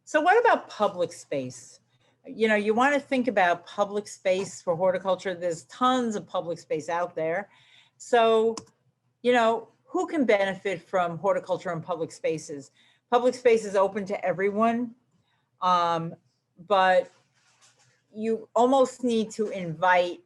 So what about public space? You know, you want to think about public space for horticulture. There's tons of public space out there. So, you know, who can benefit from horticulture and public spaces? Public space is open to everyone, but you almost need to invite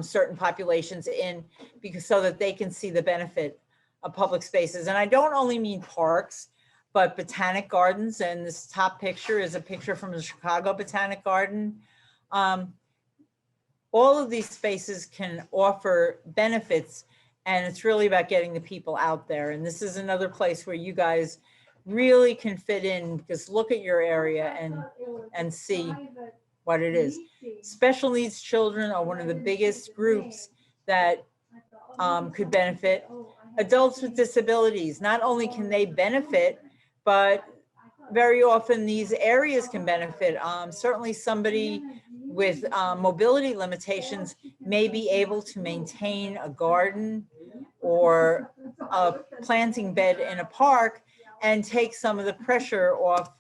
certain populations in, because so that they can see the benefit of public spaces. And I don't only mean parks, but botanic gardens. And this top picture is a picture from the Chicago Botanic Garden. All of these spaces can offer benefits, and it's really about getting the people out there. And this is another place where you guys really can fit in, because look at your area and see what it is. Special needs children are one of the biggest groups that could benefit. Adults with disabilities, not only can they benefit, but very often these areas can benefit. Certainly somebody with mobility limitations may be able to maintain a garden or a planting bed in a park and take some of the pressure off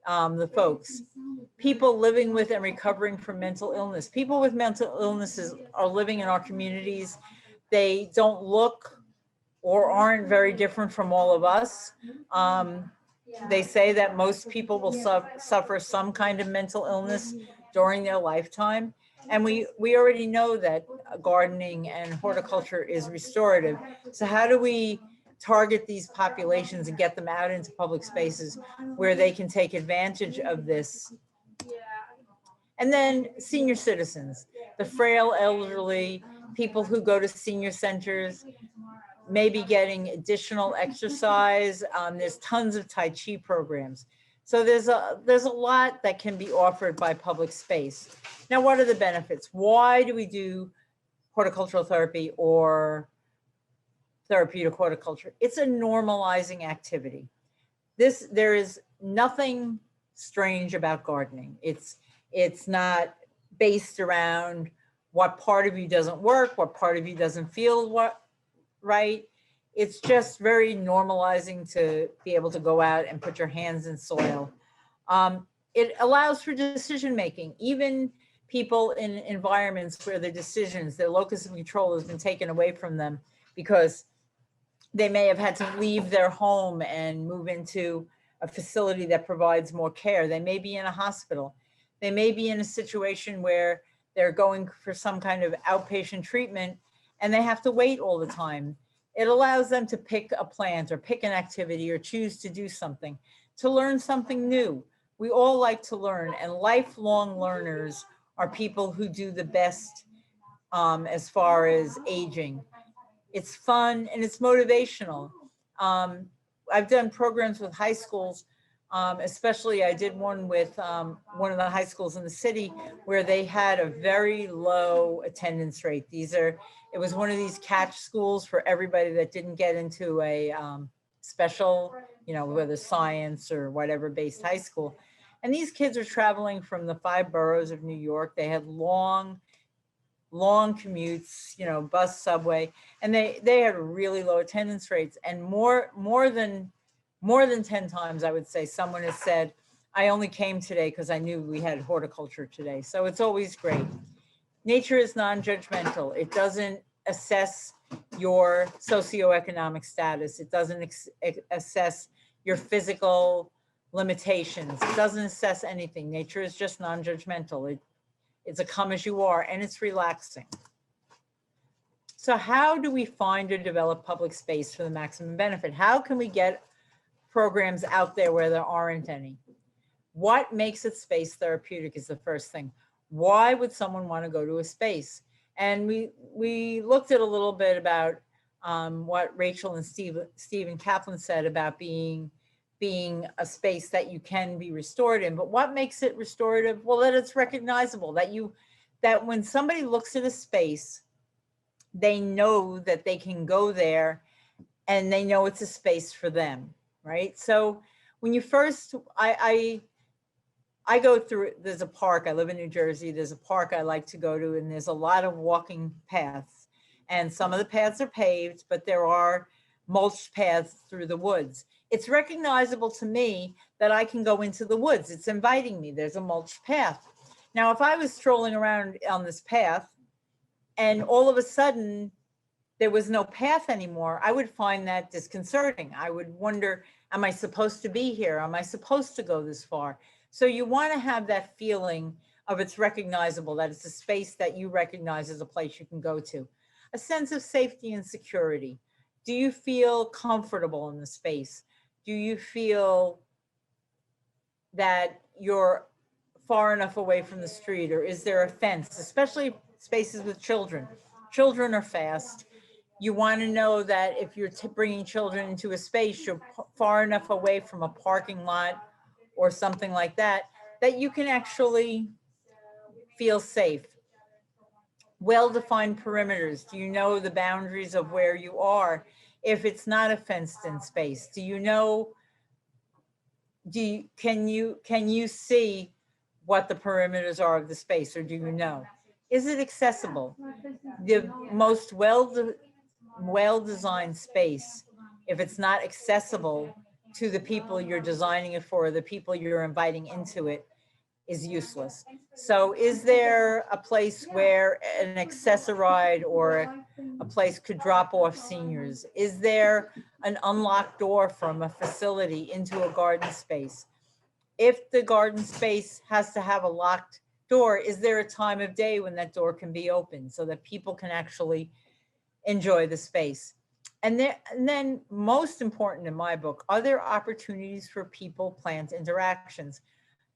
the folks. People living with and recovering from mental illness. People with mental illnesses are living in our communities. They don't look or aren't very different from all of us. They say that most people will suffer some kind of mental illness during their lifetime. And we already know that gardening and horticulture is restorative. So how do we target these populations and get them out into public spaces where they can take advantage of this? And then senior citizens, the frail elderly, people who go to senior centers, maybe getting additional exercise. There's tons of Tai Chi programs. So there's a lot that can be offered by public space. Now, what are the benefits? Why do we do horticultural therapy or therapeutic horticulture? It's a normalizing activity. There is nothing strange about gardening. It's not based around what part of you doesn't work, what part of you doesn't feel right. It's just very normalizing to be able to go out and put your hands in soil. It allows for decision making. Even people in environments where their decisions, their locus of control has been taken away from them because they may have had to leave their home and move into a facility that provides more care. They may be in a hospital. They may be in a situation where they're going for some kind of outpatient treatment and they have to wait all the time. It allows them to pick a plant or pick an activity or choose to do something, to learn something new. We all like to learn, and lifelong learners are people who do the best as far as aging. It's fun and it's motivational. I've done programs with high schools, especially I did one with one of the high schools in the city where they had a very low attendance rate. It was one of these catch schools for everybody that didn't get into a special, whether science or whatever based high school. And these kids are traveling from the 5 boroughs of New York. They had long commutes, bus, subway, and they had really low attendance rates. And more than 10 times, I would say, someone has said, I only came today because I knew we had horticulture today. So it's always great. Nature is non-judgmental. It doesn't assess your socioeconomic status. It doesn't assess your physical limitations. It doesn't assess anything. Nature is just non-judgmental. It's a come as you are, and it's relaxing. So how do we find or develop public space for the maximum benefit? How can we get programs out there where there aren't any? What makes it space therapeutic is the first thing. Why would someone want to go to a space? And we looked at a little bit about what Rachel and Steve and Kaplan said about being a space that you can be restored in. But what makes it restorative? Well, that it's recognizable, that when somebody looks at a space, they know that they can go there and they know it's a space for them, right? So when you first, I go through, there's a park, I live in New Jersey, there's a park I like to go to, and there's a lot of walking paths. And some of the paths are paved, but there are mulched paths through the woods. It's recognizable to me that I can go into the woods. It's inviting me. There's a mulched path. Now, if I was strolling around on this path and all of a sudden there was no path anymore, I would find that disconcerting. I would wonder, am I supposed to be here? Am I supposed to go this far? So you want to have that feeling of it's recognizable, that it's a space that you recognize as a place you can go to. A sense of safety and security. Do you feel comfortable in the space? Do you feel that you're far enough away from the street, or is there a fence, especially spaces with children? Children are fast. You want to know that if you're bringing children into a space, you're far enough away from a parking lot or something like that, that you can actually feel safe. Well-defined perimeters. Do you know the boundaries of where you are? If it's not a fenced-in space, do you know? Can you see what the perimeters are of the space, or do you know? Is it accessible? The most well-designed space, if it's not accessible to the people you're designing it for, the people you're inviting into it, is useless. So is there a place where an accessoride or a place could drop off seniors? Is there an unlocked door from a facility into a garden space? If the garden space has to have a locked door, is there a time of day when that door can be open so that people can actually enjoy the space? And then most important in my book, are there opportunities for people-plant interactions?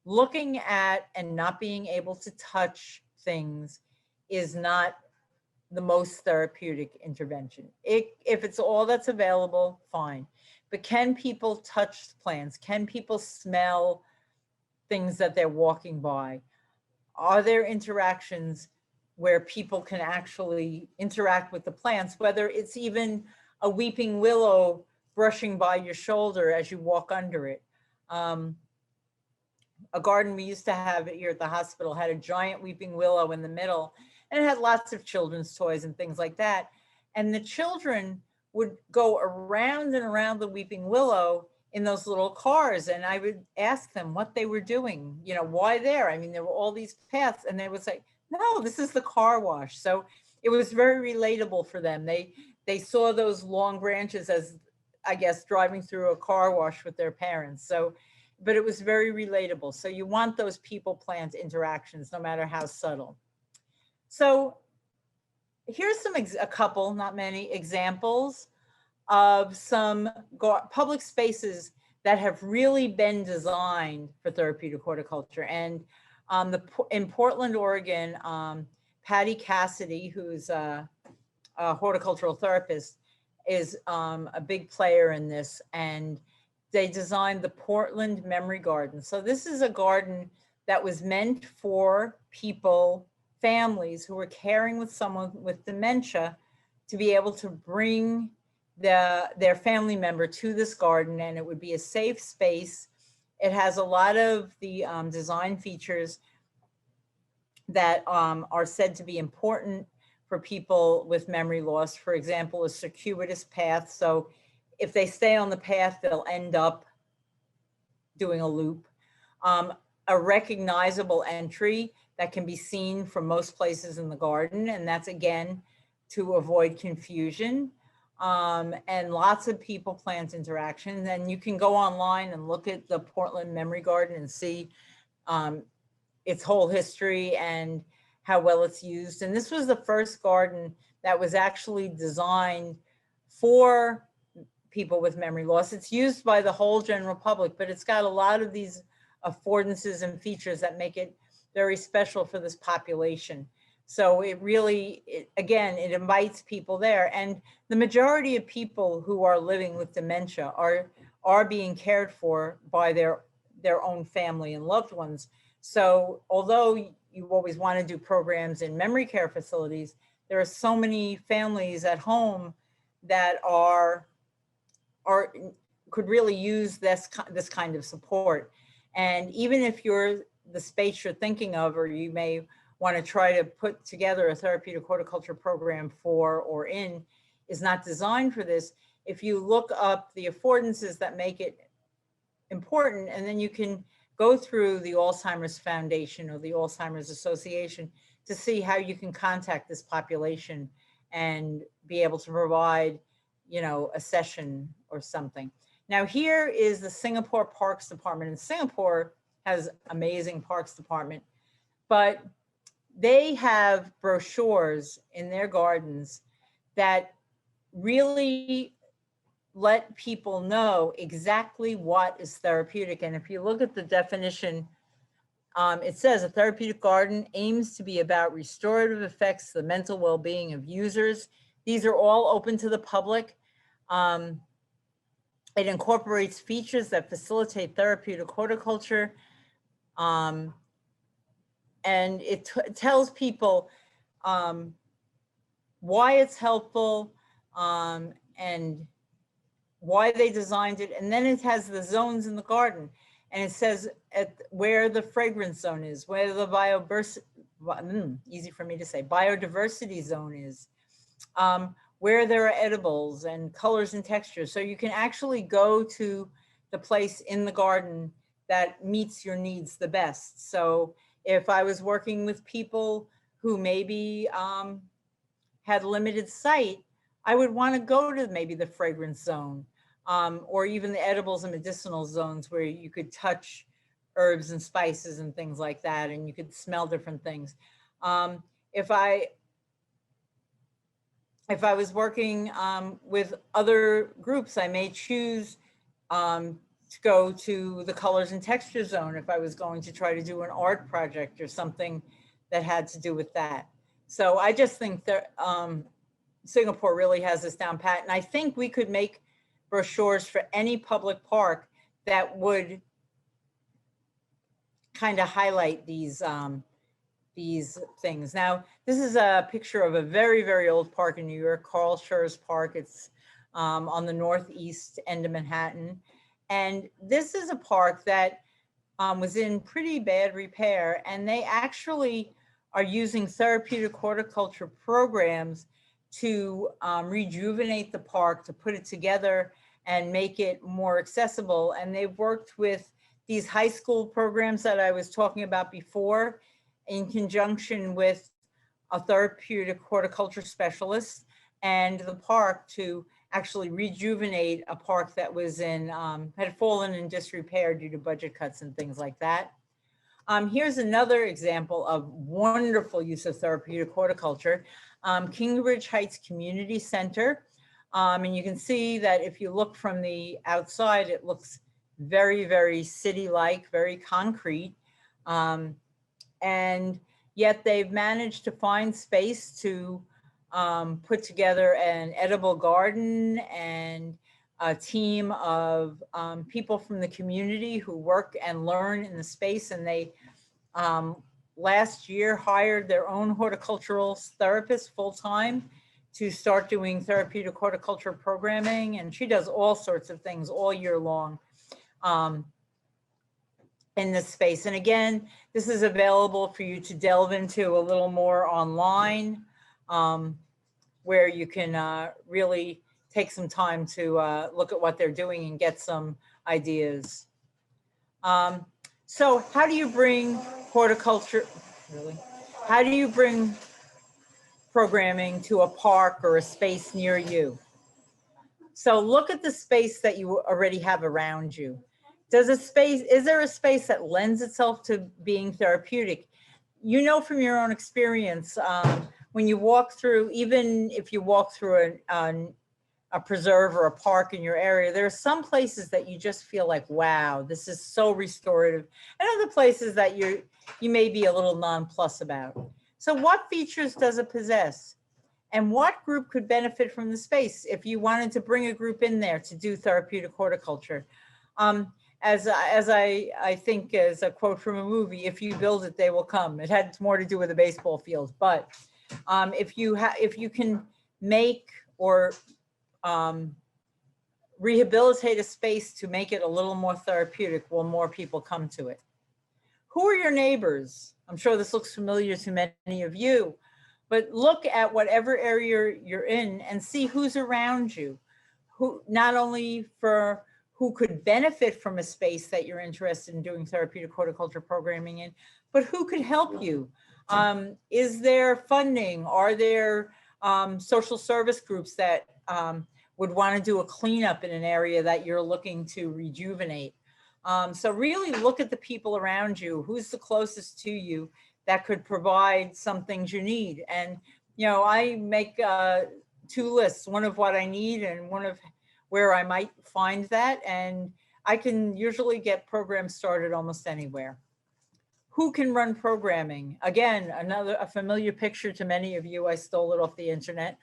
Looking at and not being able to touch things is not the most therapeutic intervention. If it's all that's available, fine. But can people touch plants? Can people smell things that they're walking by? Are there interactions where people can actually interact with the plants, whether it's even a weeping willow brushing by your shoulder as you walk under it? A garden we used to have here at the hospital had a giant weeping willow in the middle, and it had lots of children's toys and things like that. And the children would go around and around the weeping willow in those little cars. And I would ask them what they were doing, you know, why there? I mean, there were all these paths, and they would say, no, this is the car wash. So it was very relatable for them. They saw those long branches as, I guess, driving through a car wash with their parents. So, but it was very relatable. So you want those people-plant interactions, no matter how subtle. So here's a couple, not many, examples of some public spaces that have really been designed for therapeutic horticulture. And in Portland, Oregon, Patty Cassidy, who's a horticultural therapist, is a big player in this. And they designed the Portland Memory Garden. So this is a garden that was meant for people, families who were caring with someone with dementia, to be able to bring their family member to this garden, and it would be a safe space. It has a lot of the design features that are said to be important for people with memory loss. For example, a circuitous path. So if they stay on the path, they'll end up doing a loop. A recognizable entry that can be seen from most places in the garden. And that's, again, to avoid confusion. And lots of people-plant interactions. And you can go online and look at the Portland Memory Garden and see its whole history and how well it's used. And this was the first garden that was actually designed for people with memory loss. It's used by the whole general public, but it's got a lot of these affordances and features that make it very special for this population. So it really, again, it invites people there. And the majority of people who are living with dementia are being cared for by their own family and loved ones. So although you always want to do programs in memory care facilities, there are so many families at home that could really use this kind of support. And even if the space you're thinking of, or you may want to try to put together a therapeutic horticulture program for or in, is not designed for this, if you look up the affordances that make it important, and then you can go through the Alzheimer's Foundation or the Alzheimer's Association to see how you can contact this population and be able to provide, you know, a session or something. Now here is the Singapore Parks Department, and Singapore has amazing parks department, but they have brochures in their gardens that really let people know exactly what is therapeutic. And if you look at the definition, it says a therapeutic garden aims to be about restorative effects to the mental well-being of users. These are all open to the public. It incorporates features that facilitate therapeutic horticulture. And it tells people why it's helpful and why they designed it. And then it has the zones in the garden. And it says where the fragrance zone is, where the easy for me to say, biodiversity zone is, where there are edibles and colors and textures. So you can actually go to the place in the garden that meets your needs the best. So if I was working with people who maybe had limited sight, I would want to go to maybe the fragrance zone, or even the edibles and medicinal zones where you could touch herbs and spices and things like that, and you could smell different things. If I was working with other groups, I may choose to go to the colors and texture zone if I was going to try to do an art project or something that had to do with that. So I just think that Singapore really has this down pat. And I think we could make brochures for any public park that would kind of highlight these things. Now, this is a picture of a very, very old park in New York, Carl Schurz Park. It's on the northeast end of Manhattan. And this is a park that was in pretty bad repair, and they actually are using therapeutic horticulture programs to rejuvenate the park, to put it together and make it more accessible. And they've worked with these high school programs that I was talking about before, in conjunction with a therapeutic horticulture specialist and the park, to actually rejuvenate a park that was in, had fallen in disrepair due to budget cuts and things like that. Here's another example of wonderful use of therapeutic horticulture, Kingbridge Heights Community Center. And you can see that if you look from the outside, it looks very, very city-like, very concrete. And yet they've managed to find space to put together an edible garden and a team of people from the community who work and learn in the space. And they last year hired their own horticultural therapist full-time to start doing therapeutic horticulture programming. And she does all sorts of things all year long in this space. And again, this is available for you to delve into a little more online, where you can really take some time to look at what they're doing and get some ideas. So how do you bring horticulture, really? How do you bring programming to a park or a space near you? So look at the space that you already have around you. Is there a space that lends itself to being therapeutic? You know from your own experience, when you walk through, even if you walk through a preserve or a park in your area, there are some places that you just feel like, wow, this is so restorative, and other places that you may be a little nonplussed about. So what features does it possess? And what group could benefit from the space if you wanted to bring a group in there to do therapeutic horticulture? As I think is a quote from a movie, if you build it, they will come. It had more to do with a baseball field, but if you can make or rehabilitate a space to make it a little more therapeutic, will more people come to it? Who are your neighbors? I'm sure this looks familiar to many of you, but look at whatever area you're in and see who's around you, who not only for who could benefit from a space that you're interested in doing therapeutic horticulture programming in, but who could help you? Is there funding? Are there social service groups that would want to do a cleanup in an area that you're looking to rejuvenate? So really look at the people around you. Who's the closest to you that could provide some things you need? And, you know, I make 2 lists, one of what I need and one of where I might find that. And I can usually get programs started almost anywhere. Who can run programming? Again, a familiar picture to many of you. I stole it off the internet.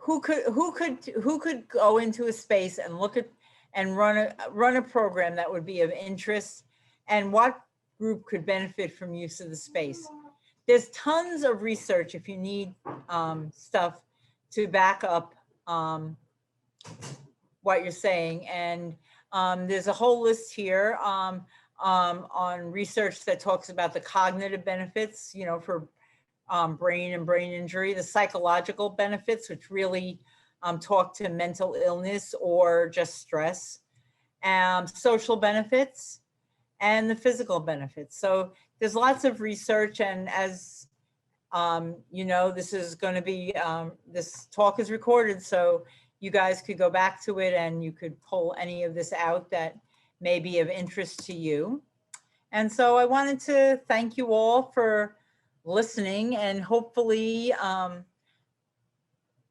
Who could go into a space and look at and run a program that would be of interest, and what group could benefit from use of the space? There's tons of research if you need stuff to back up what you're saying, and there's a whole list here on research that talks about the cognitive benefits, for brain and brain injury, the psychological benefits, which really talk to mental illness or just stress, social benefits, and the physical benefits. So there's lots of research, and as this is going to be, this talk is recorded, so you guys could go back to it and you could pull any of this out that may be of interest to you. And so I wanted to thank you all for listening, and hopefully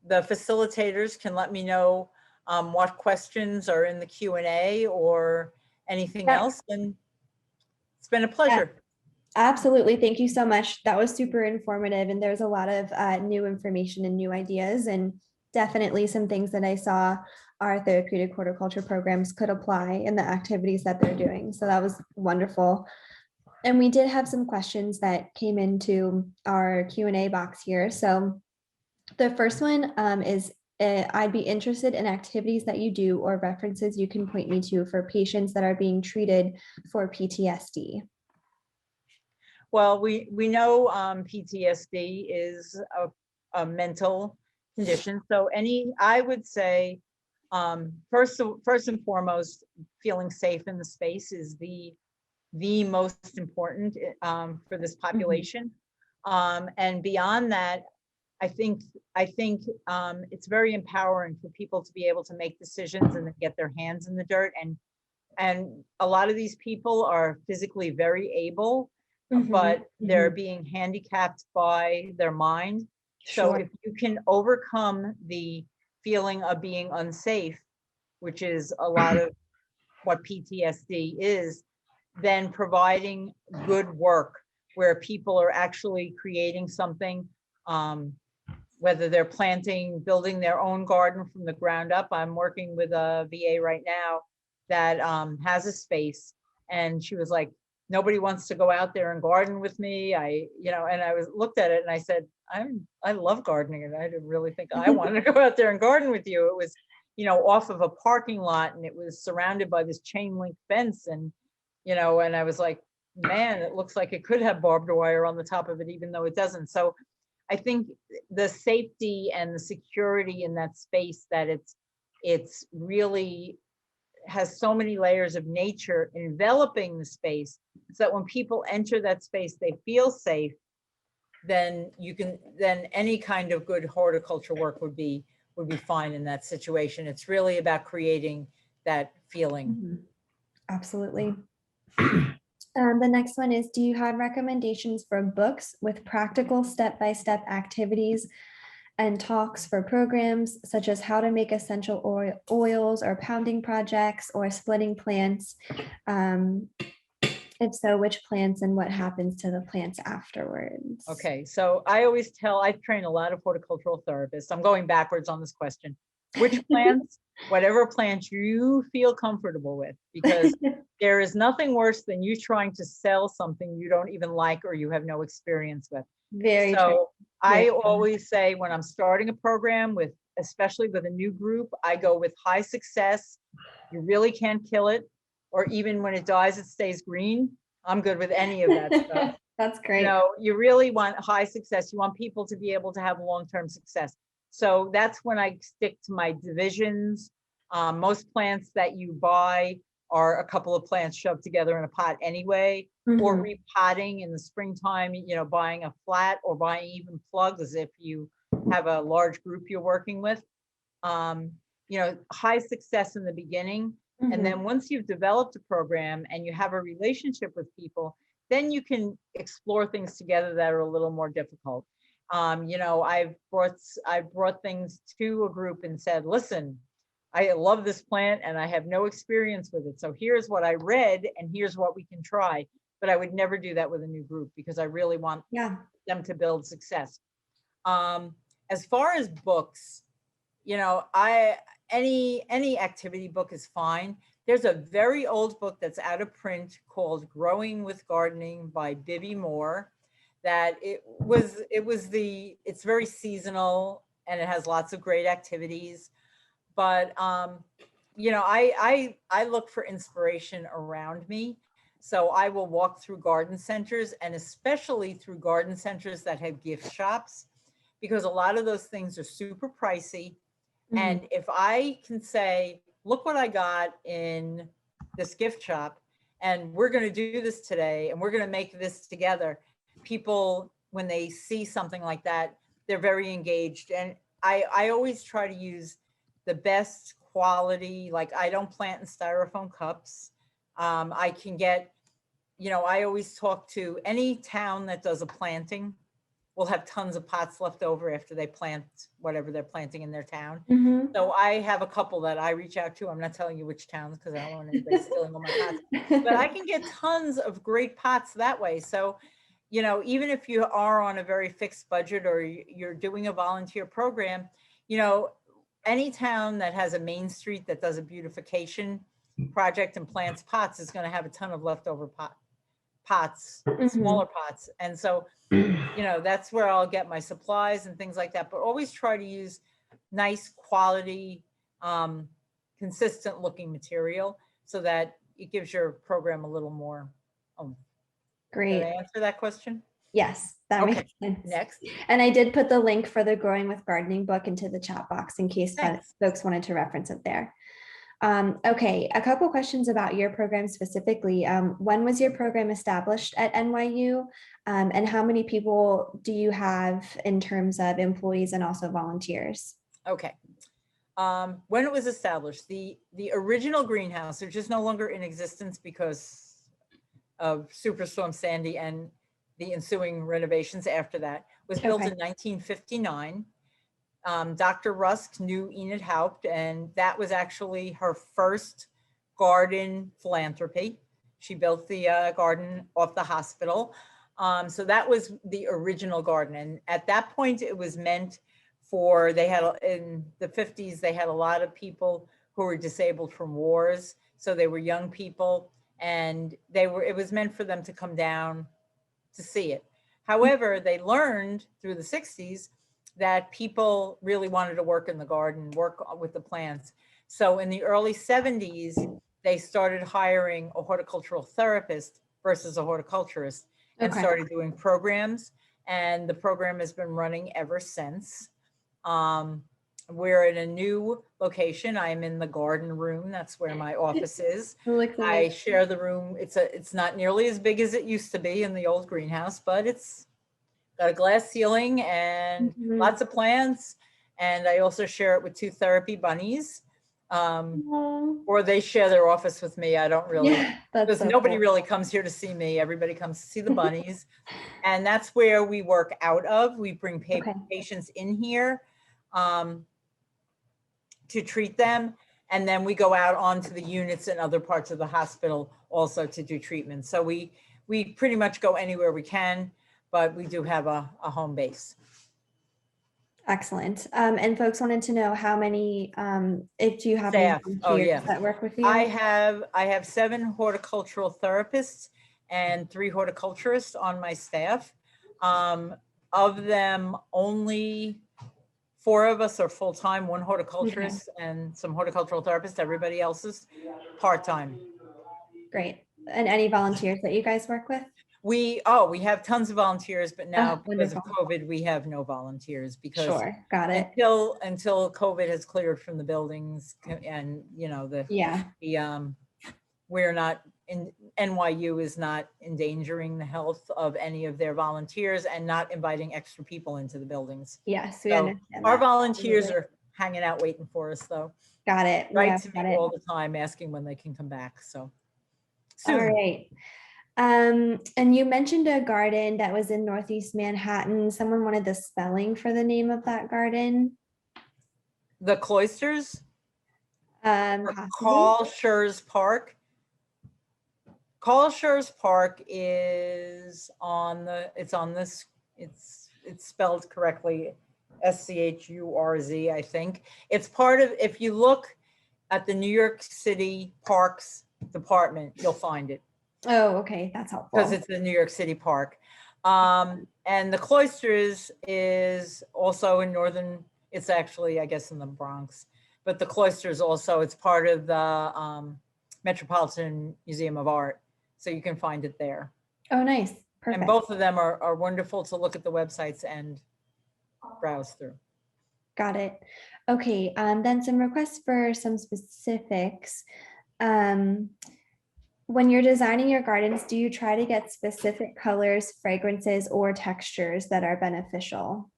the facilitators can let me know what questions are in the Q&A or anything else. And it's been a pleasure.
Absolutely. Thank you so much. That was super informative. And there's a lot of new information and new ideas, and definitely some things that I saw our therapeutic horticulture programs could apply in the activities that they're doing. So that was wonderful. And we did have some questions that came into our Q&A box here. So the first one is, I'd be interested in activities that you do or references you can point me to for patients that are being treated for PTSD.
Well, we know PTSD is a mental condition. So I would say, first and foremost, feeling safe in the space is the most important for this population. And beyond that, I think it's very empowering for people to be able to make decisions and get their hands in the dirt. And a lot of these people are physically very able, but they're being handicapped by their mind. So if you can overcome the feeling of being unsafe, which is a lot of what PTSD is, then providing good work where people are actually creating something, whether they're building their own garden from the ground up. I'm working with a VA right now that has a space, and she was like, nobody wants to go out there and garden with me. And I looked at it and I said, I love gardening, and I didn't really think I wanted to go out there and garden with you. It was, off of a parking lot, and it was surrounded by this chain link fence, and and I was like, man, it looks like it could have barbed wire on the top of it, even though it doesn't. So I think the safety and the security in that space, that it's really has so many layers of nature enveloping the space, so that when people enter that space, they feel safe, then any kind of good horticulture work would be fine in that situation. It's really about creating that feeling.
Absolutely. The next one is, do you have recommendations for books with practical step-by-step activities and talks for programs, such as how to make essential oils or pounding projects or splitting plants? If so, which plants and what happens to the plants afterwards?
Okay, so I train a lot of horticultural therapists. I'm going backwards on this question. Which plants, whatever plants you feel comfortable with, because there is nothing worse than you trying to sell something you don't even like or you have no experience with.
Very
so
true.
I always say, when I'm starting a program especially with a new group, I go with high success. You really can't kill it, or even when it dies, it stays green. I'm good with any of that stuff.
That's great.
You really want high success. You want people to be able to have long-term success. So that's when I stick to my divisions. Most plants that you buy are a couple of plants shoved together in a pot anyway, or repotting in the springtime, buying a flat or buying even plugs if you have a large group you're working with. High success in the beginning. And then once you've developed a program and you have a relationship with people, then you can explore things together that are a little more difficult. I've brought things to a group and said, listen, I love this plant and I have no experience with it. So here's what I read and here's what we can try. But I would never do that with a new group, because I really want them to build success. As far as books, any activity book is fine. There's a very old book that's out of print called Growing with Gardening by Bibby Moore, that it's very seasonal and it has lots of great activities. But I look for inspiration around me. So I will walk through garden centers, and especially through garden centers that have gift shops, because a lot of those things are super pricey. And if I can say, look what I got in this gift shop, and we're going to do this today, and we're going to make this together, people, when they see something like that, they're very engaged. And I always try to use the best quality. Like, I don't plant in styrofoam cups. I can get, I always talk to any town that does a planting will have tons of pots left over after they plant whatever they're planting in their town. So I have a couple that I reach out to. I'm not telling you which towns because I don't want anybody stealing all my pots, but I can get tons of great pots that way. So, even if you are on a very fixed budget or you're doing a volunteer program, any town that has a main street that does a beautification project and plants pots is going to have a ton of leftover pots, smaller pots. And so, that's where I'll get my supplies and things like that, but always try to use nice quality, consistent looking material so that it gives your program a little more.
Great.
Did I answer that question?
Yes, that makes sense.
Next.
And I did put the link for the Growing with Gardening book into the chat box in case folks wanted to reference it there. Okay, a couple questions about your program specifically. When was your program established at NYU? And how many people do you have in terms of employees and also volunteers?
Okay. When it was established, the original greenhouse, which is no longer in existence because of Superstorm Sandy and the ensuing renovations after that, was built in 1959. Dr. Rusk knew Enid Haupt, and that was actually her first garden philanthropy. She built the garden off the hospital. So that was the original garden. And at that point, it was meant for, in the 50s, they had a lot of people who were disabled from wars. So they were young people, and it was meant for them to come down to see it. However, they learned through the 60s that people really wanted to work in the garden, work with the plants. So in the early 70s, they started hiring a horticultural therapist versus a horticulturist and started doing programs. And the program has been running ever since. We're in a new location. I'm in the garden room. That's where my office is. I share the room. It's not nearly as big as it used to be in the old greenhouse, but it's got a glass ceiling and lots of plants. And I also share it with 2 therapy bunnies. Or they share their office with me. I don't really, because nobody really comes here to see me. Everybody comes to see the bunnies. And that's where we work out of. We bring patients in here to treat them. And then we go out onto the units in other parts of the hospital also to do treatment. So we pretty much go anywhere we can, but we do have a home base.
Excellent. And folks wanted to know how many, if you have any volunteers that work with you?
I have 7 horticultural therapists and 3 horticulturists on my staff. Of them, only 4 of us are full-time, 1 horticulturist and some horticultural therapists. Everybody else is part-time.
Great. And any volunteers that you guys work with?
We have tons of volunteers, but now because of COVID, we have no volunteers because
got it.
Until COVID has cleared from the buildings and we're not in, NYU is not endangering the health of any of their volunteers and not inviting extra people into the buildings.
Yes, we understand.
Our volunteers are hanging out waiting for us though.
Got it.
Right to me all the time asking when they can come back. So soon.
All right. And you mentioned a garden that was in Northeast Manhattan. Someone wanted the spelling for the name of that garden.
The Cloisters? Carl Schurz Park. Carl Schurz Park is it's spelled correctly, SCHURZ, I think. It's part of, if you look at the New York City Parks Department, you'll find it.
Oh, okay, that's helpful.
Because it's the New York City Park. And the Cloisters is also in northern, it's actually, I guess, in the Bronx. But the Cloisters also, it's part of the Metropolitan Museum of Art. So you can find it there.
Oh, nice.
And
Perfect.
both of them are wonderful to look at the websites and browse through.
Got it. Okay, then some requests for some specifics. Um, when you're designing your gardens, do you try to get specific colors, fragrances, or textures that are beneficial?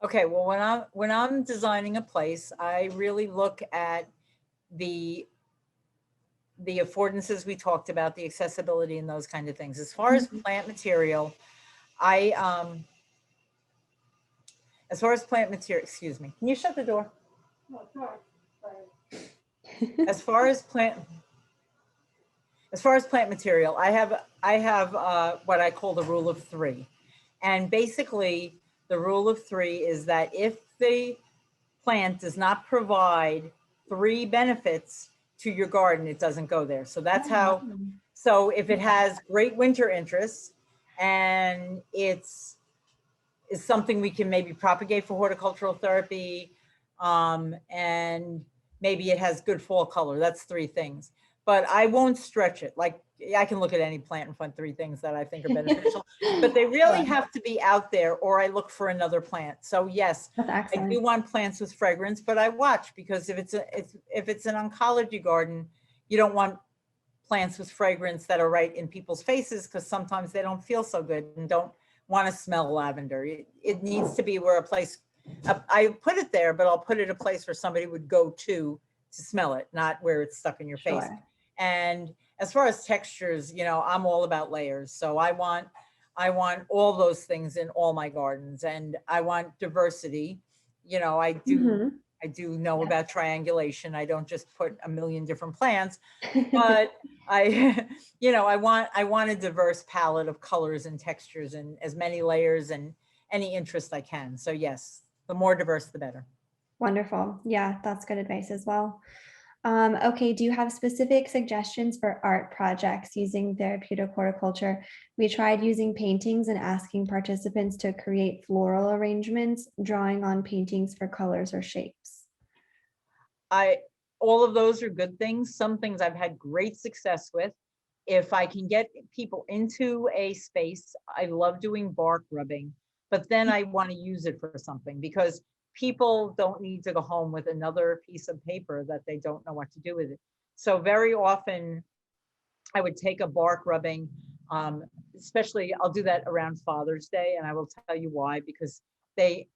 Okay, well, when I'm designing a place, I really look at the affordances we talked about, the accessibility and those kind of things. As far as
Mhm.
plant material, I as far as plant material, excuse me, can you shut the door? As far as plant material, I have what I call the rule of three. And basically, the rule of three is that if the plant does not provide three benefits to your garden, it doesn't go there. So that's how, so if it has great winter interests and is something we can maybe propagate for horticultural therapy, and maybe it has good fall color. That's three things. But I won't stretch it. Like I can look at any plant and find three things that I think are beneficial, but they really have to be out there, or I look for another plant. So yes,
That's
I
excellent.
do want plants with fragrance, but I watch, because if it's an oncology garden, you don't want plants with fragrance that are right in people's faces, because sometimes they don't feel so good and don't want to smell lavender. It needs to be where a place, I put it there, but I'll put it a place where somebody would go to smell it, not where it's stuck in your face.
Sure.
And as far as textures, I'm all about layers. So I want all those things in all my gardens, and I want diversity.
Mhm.
I do know about triangulation. I don't just put a million different plants, but I, I want a diverse palette of colors and textures and as many layers and any interest I can. So yes, the more diverse, the better.
Wonderful. Yeah, that's good advice as well. Okay, do you have specific suggestions for art projects using therapeutic horticulture? We tried using paintings and asking participants to create floral arrangements, drawing on paintings for colors or shapes.
All of those are good things. Some things I've had great success with. If I can get people into a space, I love doing bark rubbing, but then I want to use it for something, because people don't need to go home with another piece of paper that they don't know what to do with it. So very often I would take a bark rubbing, um, especially I'll do that around Father's Day, and I will tell you why, because they,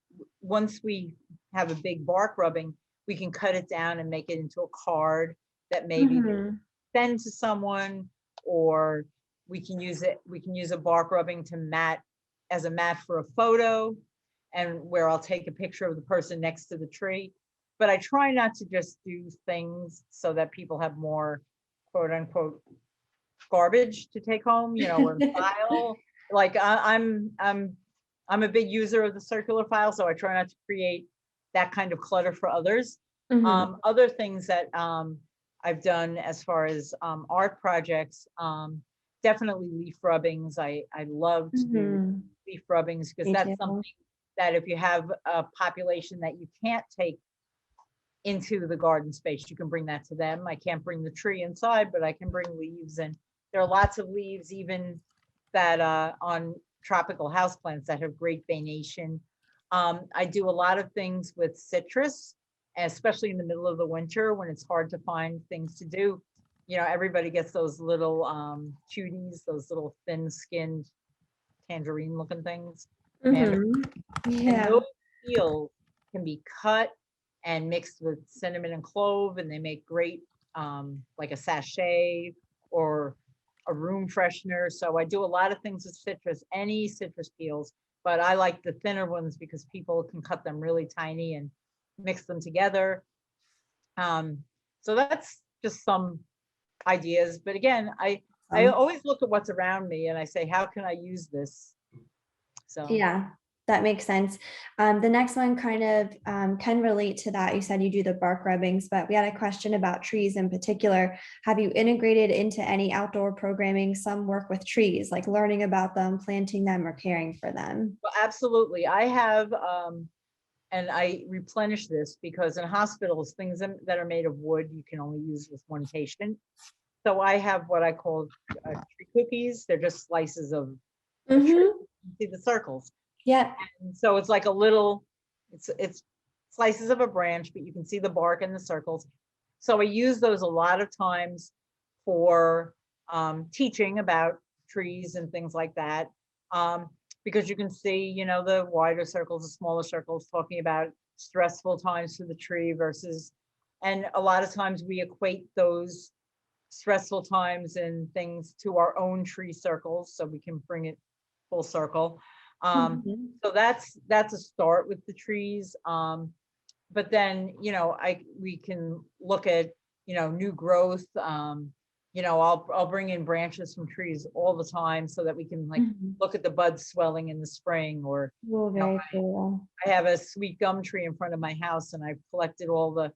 once we have a big bark rubbing, we can cut it down and make it into a card that maybe
Mhm.
send to someone, or we can use a bark rubbing to mat as a mat for a photo, and where I'll take a picture of the person next to the tree. But I try not to just do things so that people have more quote unquote garbage to take home, or file. Like I'm a big user of the circular file, so I try not to create that kind of clutter for others.
Mhm.
Other things that I've done as far as art projects, definitely leaf rubbings. I love to do
Mhm.
leaf rubbings, because
Me
that's
too.
something that if you have a population that you can't take into the garden space, you can bring that to them. I can't bring the tree inside, but I can bring leaves, and there are lots of leaves even that on tropical houseplants that have great veination. I do a lot of things with citrus, especially in the middle of the winter when it's hard to find things to do. Everybody gets those little cuties, those little thin-skinned tangerine looking things.
Mhm.
And
Yeah.
those peels can be cut and mixed with cinnamon and clove, and they make great, like a sachet or a room freshener. So I do a lot of things with citrus, any citrus peels, but I like the thinner ones because people can cut them really tiny and mix them together. So that's just some ideas. But again, I always look at what's around me and I say, how can I use this? So.
Yeah, that makes sense. The next one kind of can relate to that. You said you do the bark rubbings, but we had a question about trees in particular. Have you integrated into any outdoor programming some work with trees, like learning about them, planting them, or caring for them?
Well, absolutely. I have, and I replenish this because in hospitals, things that are made of wood, you can only use with one patient. So I have what I call tree cookies. They're just slices of a tree.
Mm-hmm.
You see the circles.
Yeah.
And so it's like a little, it's slices of a branch, but you can see the bark and the circles. So I use those a lot of times for teaching about trees and things like that. Because you can see, you know, the wider circles, the smaller circles, talking about stressful times for the tree versus, and a lot of times we equate those stressful times and things to our own tree circles, so we can bring it full circle.
Mhm.
So that's a start with the trees. But then, you know, we can look at, you know, new growth. You know, I'll bring in branches from trees all the time so that we can like
Mhm.
look at the buds swelling in the spring, or
Oh,
you know,
very cool.
I have a sweet gum tree in front of my house, and I've collected all the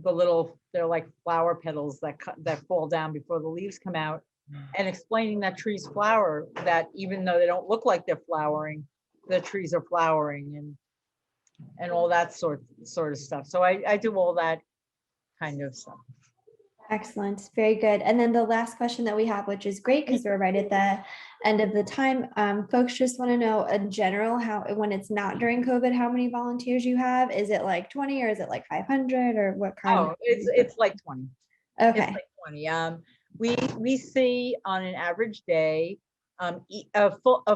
little, they're like flower petals that fall down before the leaves come out, and explaining that trees flower, that even though they don't look like they're flowering, the trees are flowering, and all that sort of stuff. So I do all that kind of stuff.
Excellent. Very good. And then the last question that we have, which is great because we're right at the end of the time. Folks just want to know in general how, when it's not during COVID, how many volunteers you have. Is it like 20 or is it like 500 or what kind
Oh,
of?
it's like 20. It's
Okay.
like 20. We see on an average day, a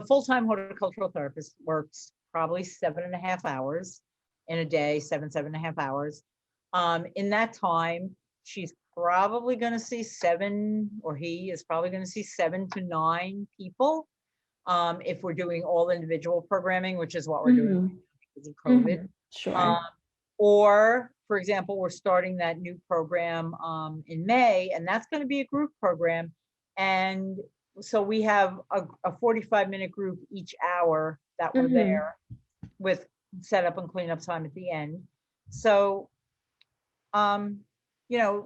full-time horticultural therapist works probably 7.5 hours in a day, 7.5 hours. In that time, she's probably going to see or he is probably going to see 7 to 9 people. If we're doing all individual programming, which is what we're doing
Mhm.
because of COVID.
Mhm. Sure.
Um, or, for example, we're starting that new program in May, and that's going to be a group program. And so we have a 45-minute group each hour that we're
Mhm.
there with setup and cleanup time at the end. So, you know,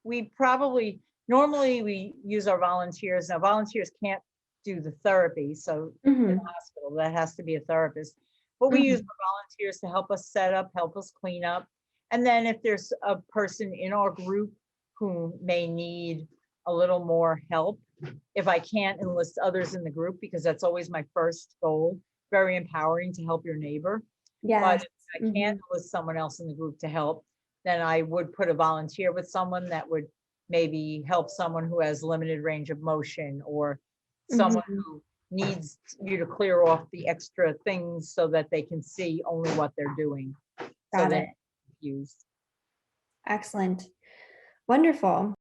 we probably, normally we use our volunteers. Now, volunteers can't do the therapy. So in the
Mhm.
hospital, that has to be a therapist. But we use
Mhm.
our volunteers to help us set up, help us clean up. And then if there's a person in our group who may need a little more help, if I can't enlist others in the group, because that's always my first goal, very empowering to help your neighbor. But
Yes.
if I can't
Mhm.
enlist someone else in the group to help, then I would put a volunteer with someone that would maybe help someone who has limited range of motion, or someone
Mhm.
who needs you to clear off the extra things so that they can see only what they're doing. So
Got
they're
it.
confused.
Excellent. Wonderful.